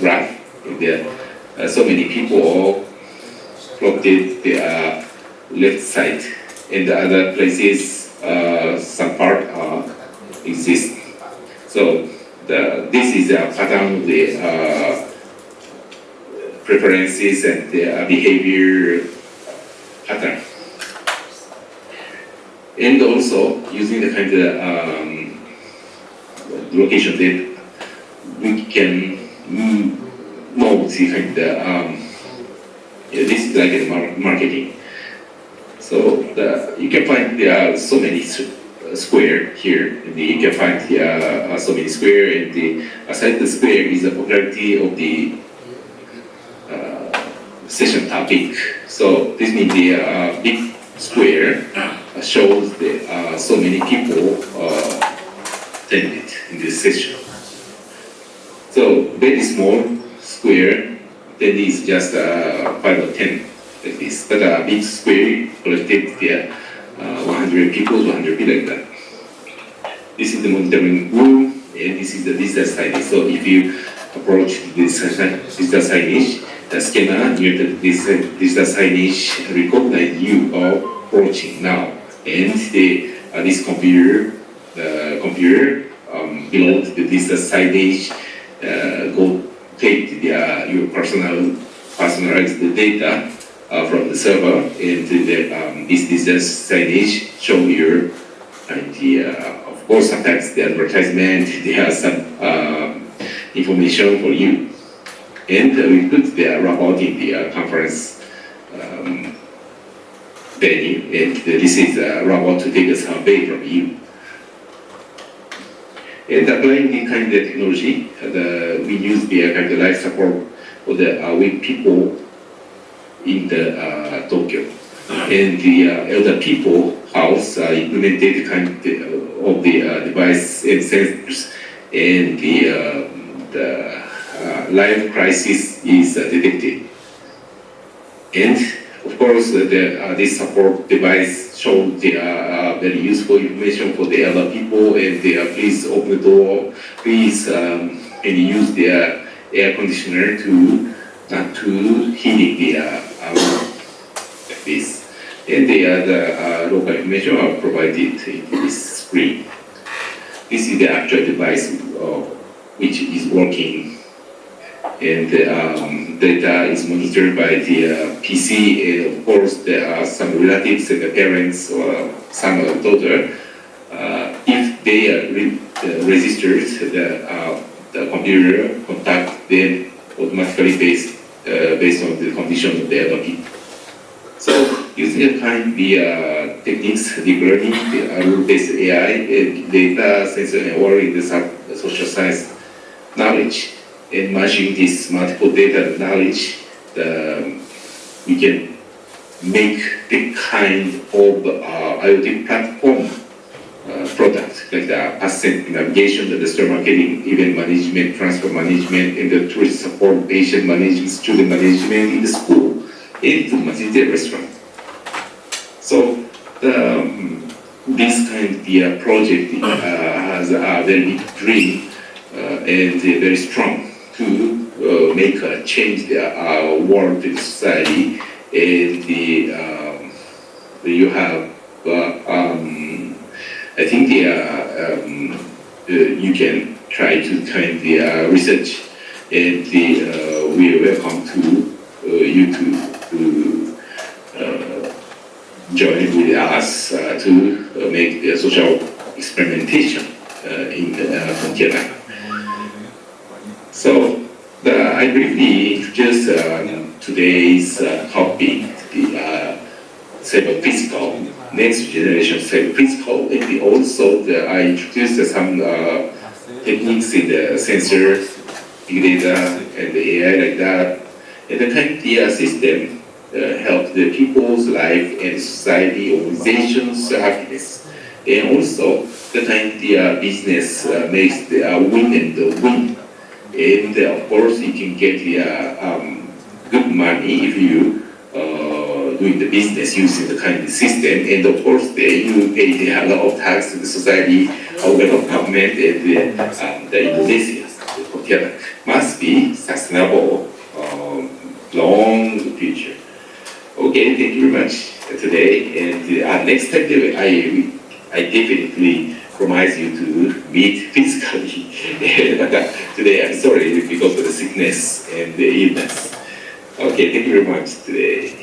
graph. And there so many people plotted the left side, and the other places some part exist. So this is a pattern of the preferences and the behavior pattern. And also using the kind of location data, we can know the kind of this is like a marketing. So you can find there are so many square here, and you can find so many square, and aside the square is the popularity of the session topic. So this means the big square shows that so many people attended in this session. So very small square, then is just 5 or 10 like this. But a big square collected there, 100 people, 100 people like that. This is the monitoring room, and this is the digital signage. So if you approach this digital signage, the scanner near the digital signage recognize you are approaching now. And this computer below the digital signage go take your personalized data from the server, and this digital signage show your of course sometimes the advertisement, there are some information for you. And we put the robot in the conference venue, and this is a robot to take a survey from you. And applying the kind of technology, we use the kind of life support for the weak people in the Tokyo. And the elder people house implemented kind of the device and sensors, and the life crisis is detected. And of course, this support device shows the very useful information for the elder people, and please open the door, please and use the air conditioner to not to heating the like this. And the local information are provided in this screen. This is the actual device which is working, and data is monitored by the PC, and of course there are some relatives and the parents or son or daughter. If they are registered, the computer contact them automatically based on the condition of their domain. So using a kind of the techniques, deep learning, the rule-based AI, data sensor, and all in the social science knowledge, and merging this multiple data knowledge, we can make the kind of IoT platform product, like the asset navigation, the store marketing, event management, transfer management, and the tourist support, patient management, student management in the school, and food management, the restaurant. So this kind of project has a very big dream and very strong to make a change the world in society, and you have I think you can try to kind the research, and we welcome to you to join with us to make the social experimentation in Tema. So I briefly introduce today's topic, the cyber-physical, next generation cyber-physical, and also I introduced some techniques in the sensor, big data, and the AI like that, and the kind of system help the people's life and society, organizations, happiness, and also the kind of business makes the win and the win. And of course, you can get good money if you doing the business using the kind of system. And of course, you pay a lot of tax to the society, government, and the Indonesia. Must be sustainable, long future. Okay, thank you very much today. And next time, I definitely promise you to meet physically. Today, I'm sorry because of the sickness and the illness. Okay, thank you very much today.